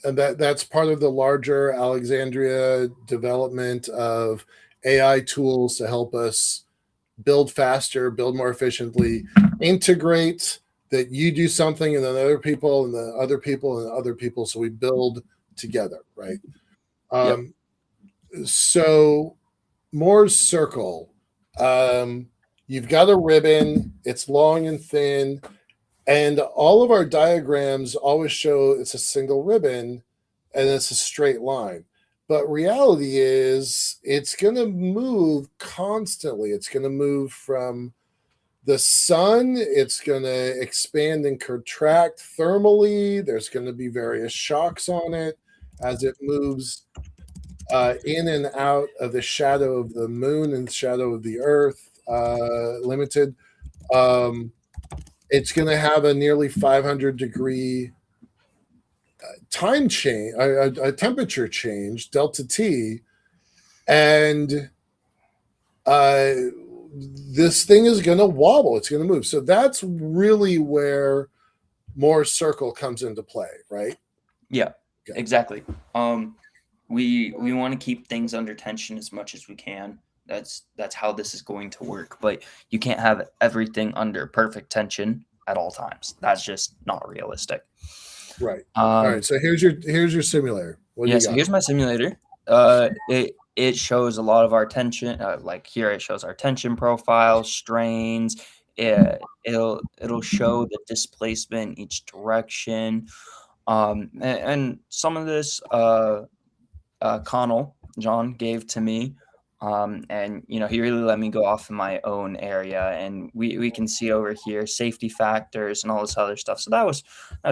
And that's part of the larger Alexandria development of AI tools to help us build faster, build more efficiently, integrate that you do something and then other people and the other people and the other people. So we build together, right? Yep. So Moore's circle, you've got a ribbon, it's long and thin, and all of our diagrams always show it's a single ribbon and it's a straight line. But reality is it's going to move constantly. It's going to move from the sun. It's going to expand and contract thermally. There's going to be various shocks on it as it moves in and out of the shadow of the moon and shadow of the earth, limited. It's going to have a nearly 500-degree time change, a temperature change, delta T, and this thing is going to wobble. It's going to move. So that's really where Moore's circle comes into play, right? Yeah, okay. Exactly. We want to keep things under tension as much as we can. That's how this is going to work. But you can't have everything under perfect tension at all times. That's just not realistic. Right. All right. So here's your simulator. What do you got? So here's my simulator. It shows a lot of our tension. Like here, it shows our tension profile, strains. It'll show the displacement in each direction. And some of this Connell, John, gave to me. And he really let me go off in my own area, and we can see over here safety factors and all this other stuff. So that was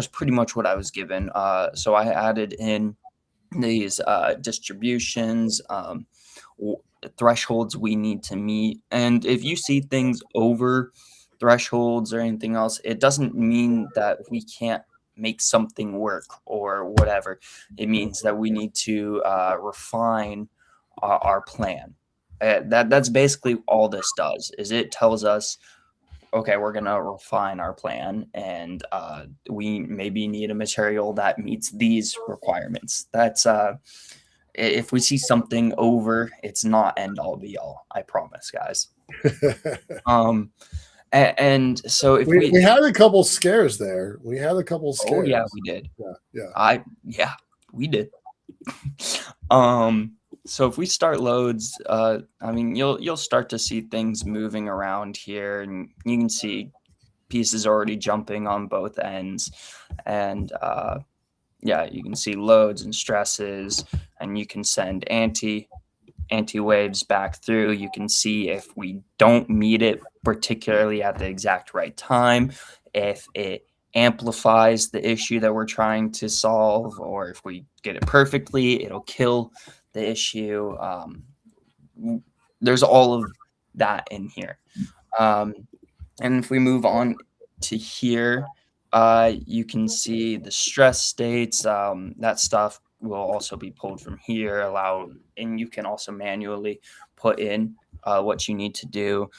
pretty much what I was given. So I added in these distributions, thresholds we need to meet. And if you see things over thresholds or anything else, it doesn't mean that we can't make something work or whatever. It means that we need to refine our plan. That's basically all this does, is it tells us, okay, we're going to refine our plan, and we maybe need a material that meets these requirements. That's if we see something over, it's not end all be all, I promise, guys. And so if we had a couple scares there. We had a couple scares. Oh yeah, we did. Yeah. We did. So if we start loads, you'll start to see things moving around here, and you can see pieces already jumping on both ends. And you can see loads and stresses, and you can send anti-waves back through. You can see if we don't meet it particularly at the exact right time, if it amplifies the issue that we're trying to solve, or if we get it perfectly, it'll kill the issue. There's all of that in here. And if we move on to here, you can see the stress states. That stuff will also be pulled from here, and you can also manually put in what you need to do.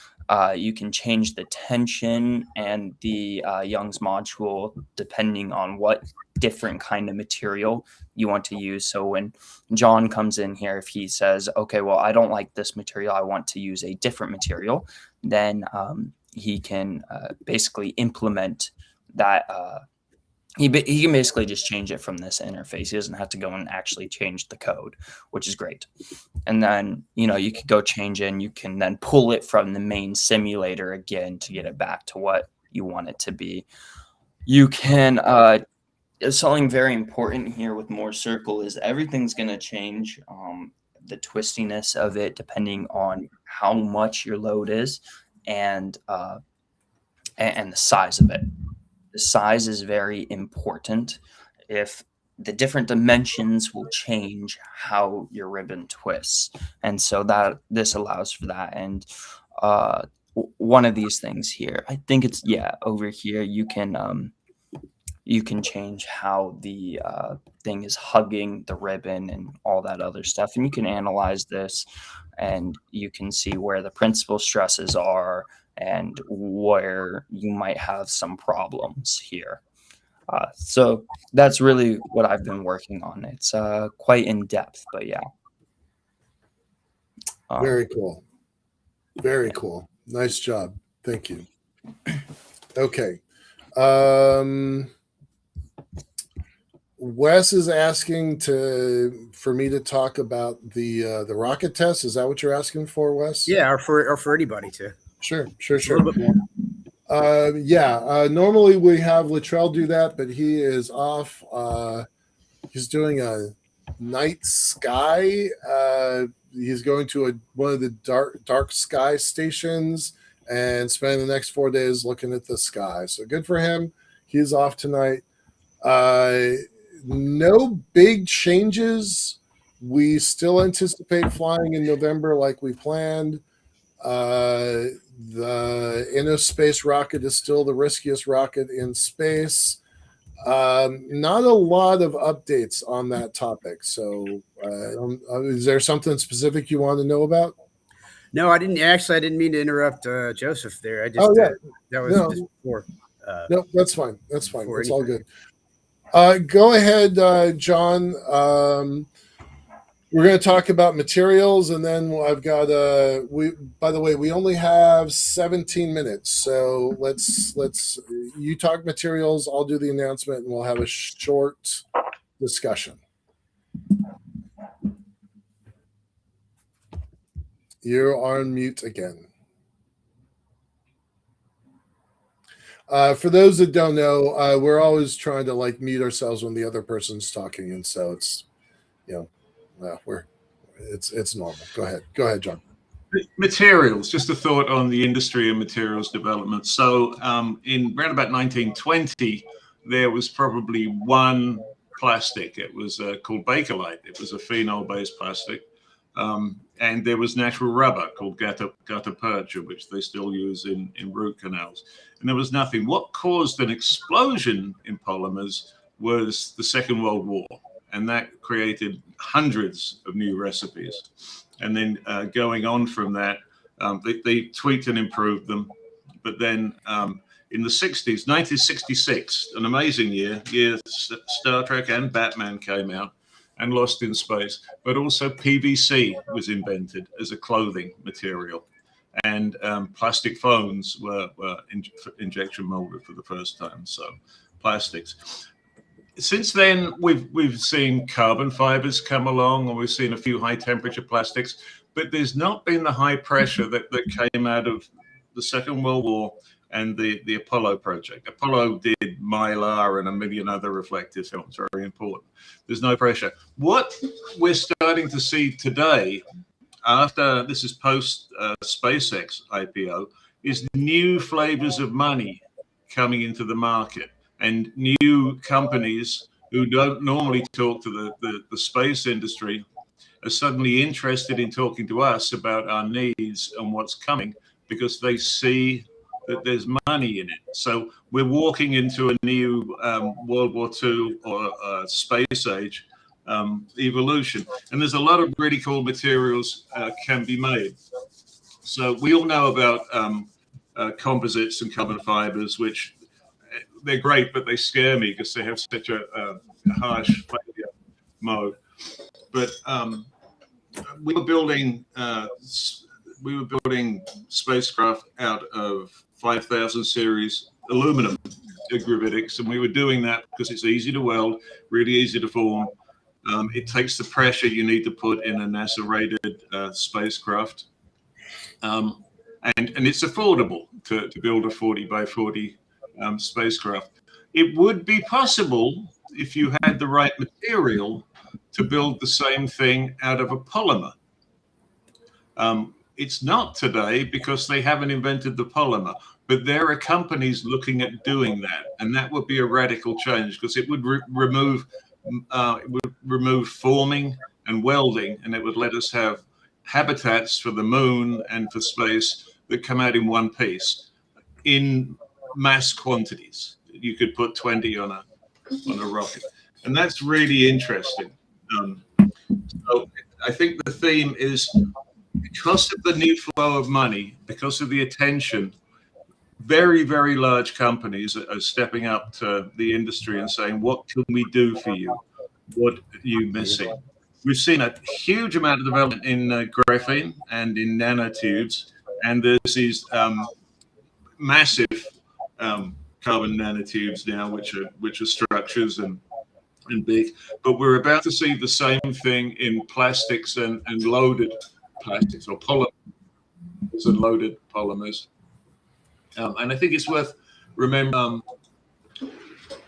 You can change the tension and the Young's module depending on what different kind of material you want to use. So when John comes in here, if he says, okay, well, I don't like this material, I want to use a different material, then he can basically implement that he can basically just change it from this interface. He doesn't have to go and actually change the code, which is great. And then, you could go change it and you can then pull it from the main simulator again to get it back to what you want it to be. You can, something very important here with More Circle is everything's going to change. The twistiness of it, depending on how much your load is and the size of it. The size is very important. If the different dimensions will change how your ribbon twists, and so that this allows for that. And one of these things here, I think it's over here. You can change how the thing is hugging the ribbon and all that other stuff, and you can analyze this, and you can see where the principal stresses are and where you might have some problems here. So that's really what I've been working on. It's quite in depth, but yeah. Very cool. Very cool. Nice job. Thank you. Okay. Wes is asking for me to talk about the rocket test. Is that what you're asking for, Wes? Yeah, or for anybody to. Sure. Normally we have Latrell do that, but he is off. He's doing a night sky. He's going to one of the dark sky stations and spending the next 4 days looking at the sky. So good for him. He's off tonight. No big changes. We still anticipate flying in November like we planned. The InnoSpace rocket is still the riskiest rocket in space. Not a lot of updates on that topic. So is there something specific you want to know about? No, I didn't. Actually, I didn't mean to interrupt Joseph there. I just that was just before. No, that's fine. That's fine. It's all good. Go ahead, John. We're going to talk about materials, and then I've got by the way, we only have 17 minutes, so let's you talk materials, I'll do the announcement, and we'll have a short discussion. You're on mute again. For those that don't know, we're always trying to mute ourselves when the other person's talking, and so it's it's normal. Go ahead, John. Materials. Just a thought on the industry and materials development. So, in around about 1920, there was probably one plastic. It was called Bakelite. It was a phenol-based plastic. And there was natural rubber called gutta percha, which they still use in root canals. And there was nothing. What caused an explosion in polymers was the Second World War. And that created hundreds of new recipes. And then going on from that, they tweaked and improved them. But then in the 60s, 1966, an amazing year, Star Trek and Batman came out and Lost in Space, but also PVC was invented as a clothing material. And plastic phones were injection molded for the first time. So plastics. Since then, we've seen carbon fibers come along, and we've seen a few high temperature plastics, but there's not been the high pressure that came out of the Second World War and the Apollo project. Apollo did Mylar and a million other reflective films, very important. There's no pressure. What we're starting to see today, after this is post SpaceX IPO, is new flavors of money coming into the market. And new companies who don't normally talk to the space industry are suddenly interested in talking to us about our needs and what's coming because they see that there's money in it. So we're walking into a new World War II or space age evolution. And there's a lot of really cool materials can be made. So we all know about composites and carbon fibers, which they're great, but they scare me because they have such a harsh failure mode. But we were building spacecraft out of 5000 series aluminum gravitics, and we were doing that because it's easy to weld, really easy to form. It takes the pressure you need to put in a NASA-rated spacecraft, and it's affordable to build a 40 by 40 spacecraft. It would be possible if you had the right material to build the same thing out of a polymer. It's not today because they haven't invented the polymer, but there are companies looking at doing that, and that would be a radical change because it would remove forming and welding, and it would let us have habitats for the moon and for space that come out in one piece in mass quantities. You could put 20 on a rocket, and that's really interesting. So I think the theme is, because of the new flow of money, because of the attention, very, very large companies are stepping up to the industry and saying, what can we do for you? What are you missing? We've seen a huge amount of development in graphene and in nanotubes, and there's these massive carbon nanotubes now, which are structures and big. But we're about to see the same thing in plastics and loaded plastics, or polymers and loaded polymers. And I think it's worth remembering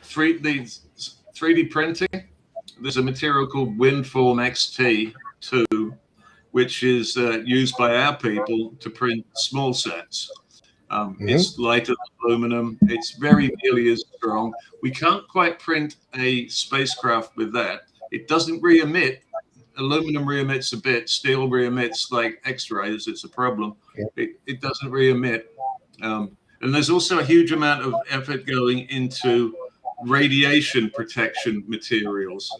3D printing. There's a material called Windform XT2, which is used by our people to print small sats. It's lighter than aluminum. It's very nearly as strong. We can't quite print a spacecraft with that. It doesn't re-emit. Aluminum re-emits a bit. Steel re-emits like X-rays. It's a problem. It doesn't re-emit. And there's also a huge amount of effort going into radiation protection materials.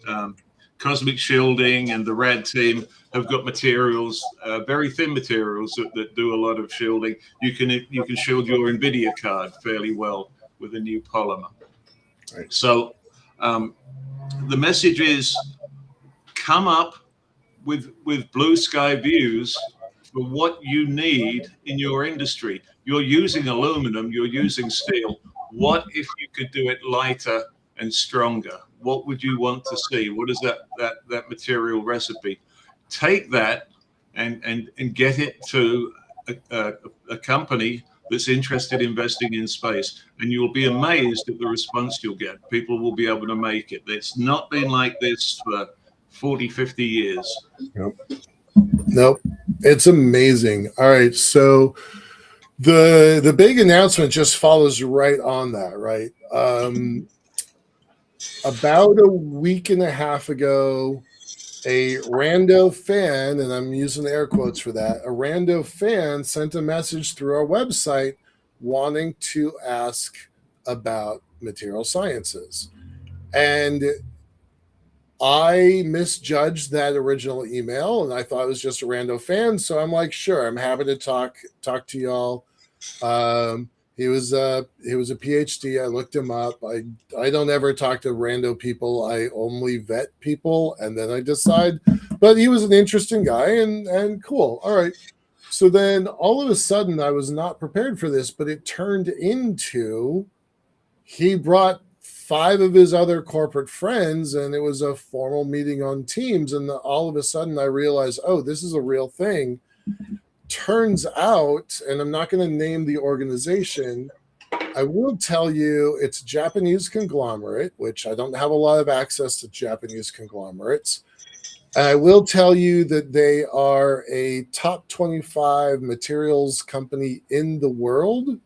Cosmic Shielding and the RAD team have got materials, very thin materials that do a lot of shielding. You can shield your NVIDIA card fairly well with a new polymer. Right. So the message is, come up with blue sky views for what you need in your industry. You're using aluminum, you're using steel. What if you could do it lighter and stronger? What would you want to see? What is that material recipe? Take that and get it to a company that's interested in investing in space, and you'll be amazed at the response you'll get. People will be able to make it. It's not been like this for 40, 50 years. Nope. It's amazing. All right. So the big announcement just follows right on that, right? About a week and a half ago, a rando fan, and I'm using air quotes for that, a rando fan sent a message through our website wanting to ask about material sciences. And I misjudged that original email, and I thought it was just a rando fan. So I'm like, sure, I'm happy to talk to y'all. He was a PhD. I looked him up. I don't ever talk to rando people. I only vet people, and then I decide. But he was an interesting guy and cool. All right. So then all of a sudden, I was not prepared for this, but it turned into he brought 5 of his other corporate friends, and it was a formal meeting on Teams. And all of a sudden, I realized, oh, this is a real thing. Turns out, and I'm not going to name the organization, I will tell you it's a Japanese conglomerate, which I don't have a lot of access to Japanese conglomerates. I will tell you that they are a top 25 materials company in the world.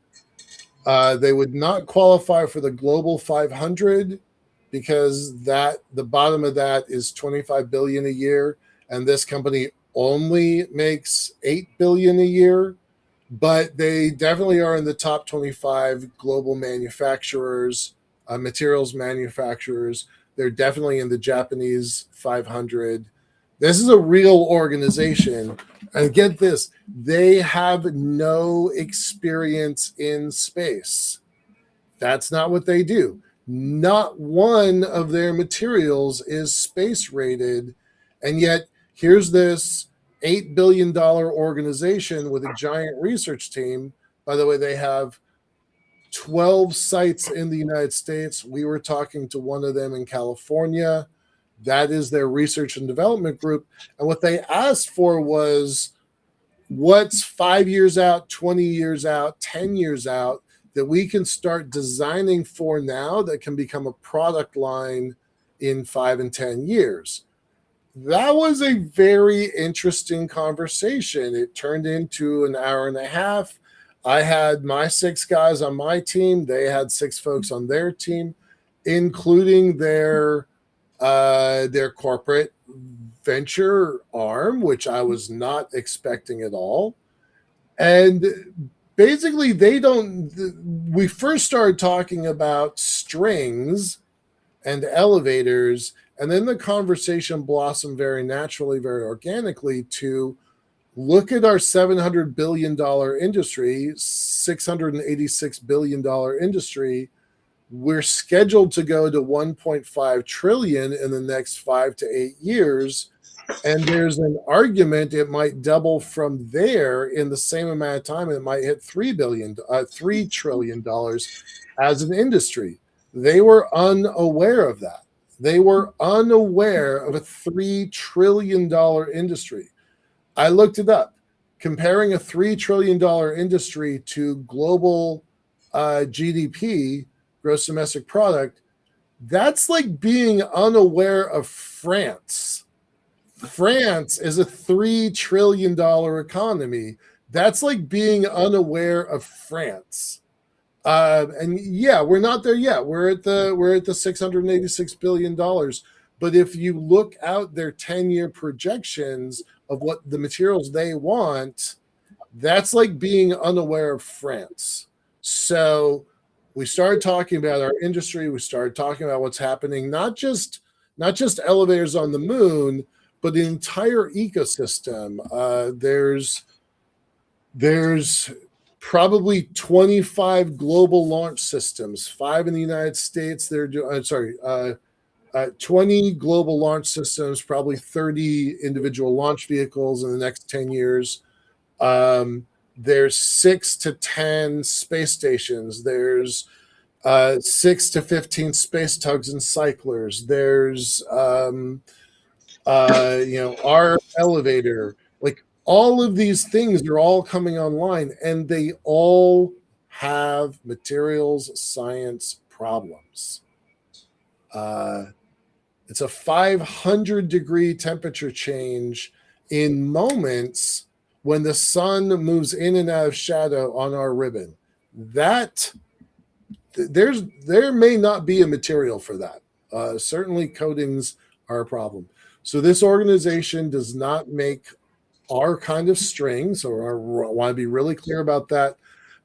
They would not qualify for the Global 500 because the bottom of that is 25 billion a year, and this company only makes 8 billion a year, but they definitely are in the top 25 global manufacturers, materials manufacturers. They're definitely in the Japanese 500. This is a real organization. And get this, they have no experience in space. That's not what they do. Not one of their materials is space rated, and yet here's this $8 billion organization with a giant research team. By the way, they have 12 sites in the United States. We were talking to one of them in California. That is their research and development group. And what they asked for was what's 5 years out, 20 years out, 10 years out that we can start designing for now that can become a product line in 5 and 10 years. That was a very interesting conversation. It turned into an hour and a half. I had my 6 guys on my team. They had 6 folks on their team, including their corporate venture arm, which I was not expecting at all. And basically, we first started talking about strings and elevators, and then the conversation blossomed very naturally, very organically to look at our $700 billion industry, $686 billion industry. We're scheduled to go to 1.5 trillion in the next 5 to 8 years. And there's an argument it might double from there in the same amount of time. And it might hit $3 trillion as an industry. They were unaware of that. They were unaware of a $3 trillion industry. I looked it up. Comparing a $3 trillion industry to global GDP, gross domestic product, that's like being unaware of France. France is a $3 trillion economy. That's like being unaware of France. And yeah, we're not there yet. We're at the $686 billion. But if you look out their 10-year projections of what the materials they want, that's like being unaware of France. So we started talking about our industry. We started talking about what's happening, not just elevators on the moon, but the entire ecosystem. There's probably 25 global launch systems, 5 in the United States. 20 global launch systems, probably 30 individual launch vehicles in the next 10 years. There's 6 to 10 space stations. There's 6 to 15 space tugs and cyclers. There's our elevator. Like all of these things are all coming online, and they all have materials science problems. It's a 500-degree temperature change in moments when the sun moves in and out of shadow on our ribbon. That there may not be a material for that. Certainly coatings are a problem. So this organization does not make our kind of strings, or I want to be really clear about that,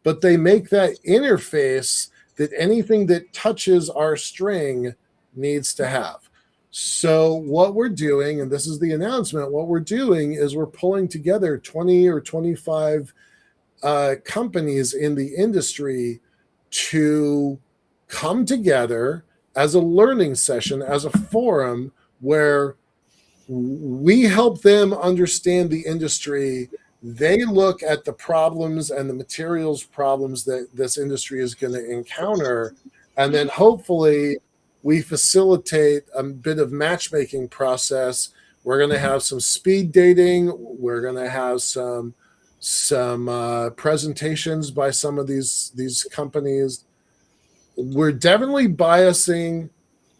but they make that interface that anything that touches our string needs to have. So what we're doing, and this is the announcement, what we're doing is we're pulling together 20 or 25 companies in the industry to come together as a learning session, as a forum where we help them understand the industry. They look at the problems and the materials problems that this industry is going to encounter, and then hopefully we facilitate a bit of matchmaking process. We're going to have some speed dating. We're going to have some presentations by some of these companies. We're definitely biasing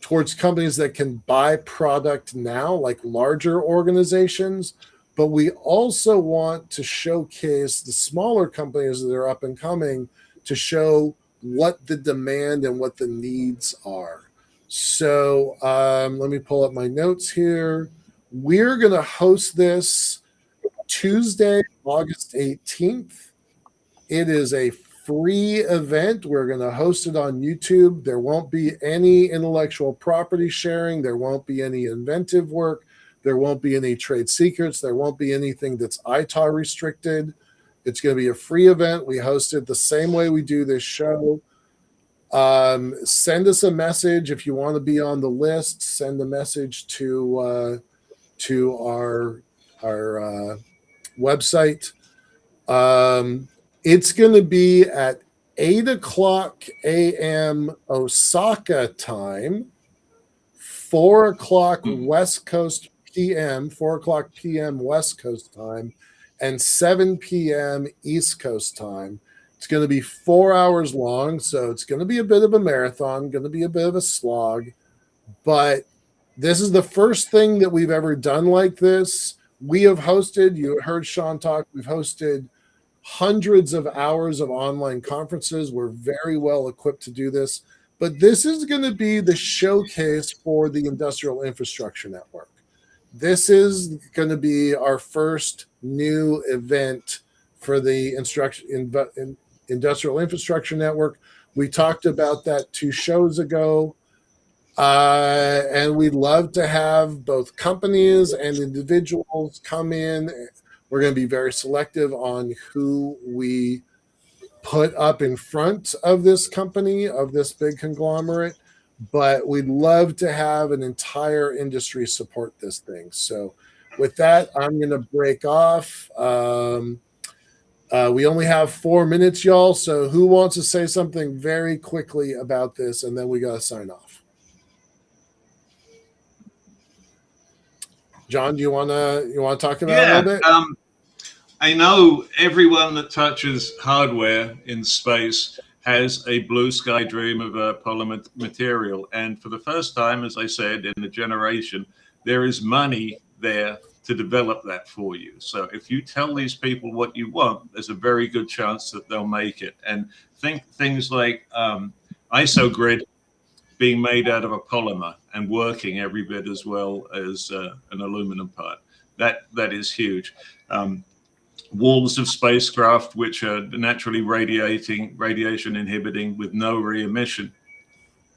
towards companies that can buy product now, like larger organizations, but we also want to showcase the smaller companies that are up and coming to show what the demand and what the needs are. So let me pull up my notes here. We're going to host this Tuesday, August 18th. It is a free event. We're going to host it on YouTube. There won't be any intellectual property sharing. There won't be any inventive work. There won't be any trade secrets. There won't be anything that's ITAR restricted. It's going to be a free event. We host it the same way we do this show. Send us a message if you want to be on the list. Send a message to our website. It's going to be at 8 o'clock a.m. Osaka time, 4 o'clock West Coast p.m., 4 o'clock p.m. West Coast time, and 7 p.m. East Coast time. It's going to be 4 hours long, so it's going to be a bit of a marathon, going to be a bit of a slog, but this is the first thing that we've ever done like this. We have hosted, you heard Sean talk, we've hosted hundreds of hours of online conferences. We're very well equipped to do this, but this is going to be the showcase for the Industrial Infrastructure Network. This is going to be our first new event for the Industrial Infrastructure Network. We talked about that 2 shows ago. And we'd love to have both companies and individuals come in. We're going to be very selective on who we put up in front of this company, of this big conglomerate, but we'd love to have an entire industry support this thing. So with that, I'm going to break off. We only have 4 minutes, y'all. So who wants to say something very quickly about this? And then we got to sign off. John, do you want to talk about it a little bit? I know everyone that touches hardware in space has a blue sky dream of a polymer material. And for the first time, as I said, in a generation, there is money there to develop that for you. So if you tell these people what you want, there's a very good chance that they'll make it. And think things like IsoGrid being made out of a polymer and working every bit as well as an aluminum part. That is huge. Walls of spacecraft, which are naturally radiation inhibiting with no re-emission,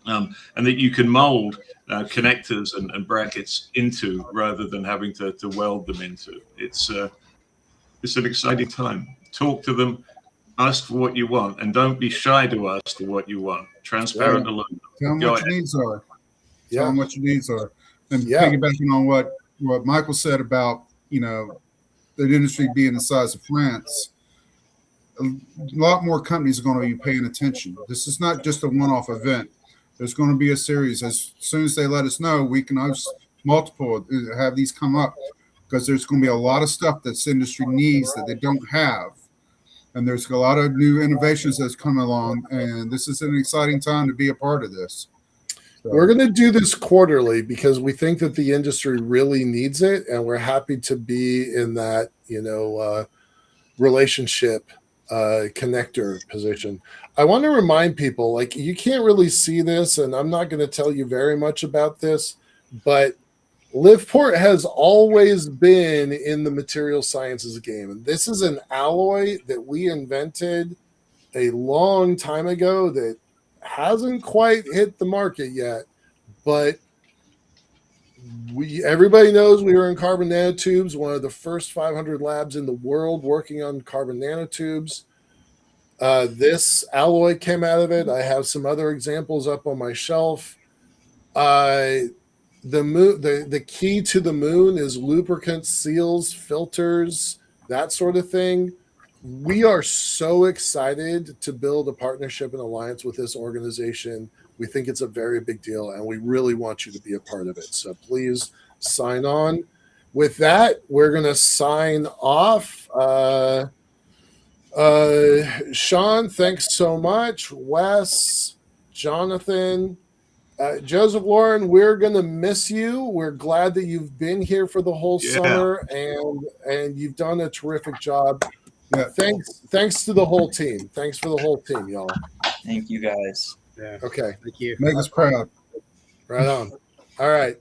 and that you can mold connectors and brackets into rather than having to weld them into. It's an exciting time. Talk to them, ask for what you want, and don't be shy to ask for what you want. Transparent aluminum. Tell them what your needs are. Tell them what your needs are. And piggybacking on what Michael said about, the industry being the size of France, a lot more companies are going to be paying attention. This is not just a one-off event. There's going to be a series. As soon as they let us know, we can host multiple, have these come up, because there's going to be a lot of stuff that this industry needs that they don't have. And there's a lot of new innovations that's coming along, and this is an exciting time to be a part of this. So, we're going to do this quarterly because we think that the industry really needs it, and we're happy to be in that, relationship connector position. I want to remind people, like, you can't really see this, and I'm not going to tell you very much about this, but LiftPort has always been in the material sciences game. And this is an alloy that we invented a long time ago that hasn't quite hit the market yet. But everybody knows we were in carbon nanotubes, one of the first 500 labs in the world working on carbon nanotubes. This alloy came out of it. I have some other examples up on my shelf. The key to the moon is lubricants, seals, filters, that sort of thing. We are so excited to build a partnership and alliance with this organization. We think it's a very big deal, and we really want you to be a part of it. So please sign on. With that, we're going to sign off. Sean, thanks so much. Wes, Jonathan, Joseph, Lauren, we're going to miss you. We're glad that you've been here for the whole summer, and you've done a terrific job. Yeah. Thanks to the whole team. Thanks for the whole team, y'all. Thank you, guys. Yeah. Okay. Thank you. Make us proud. Right on. All right.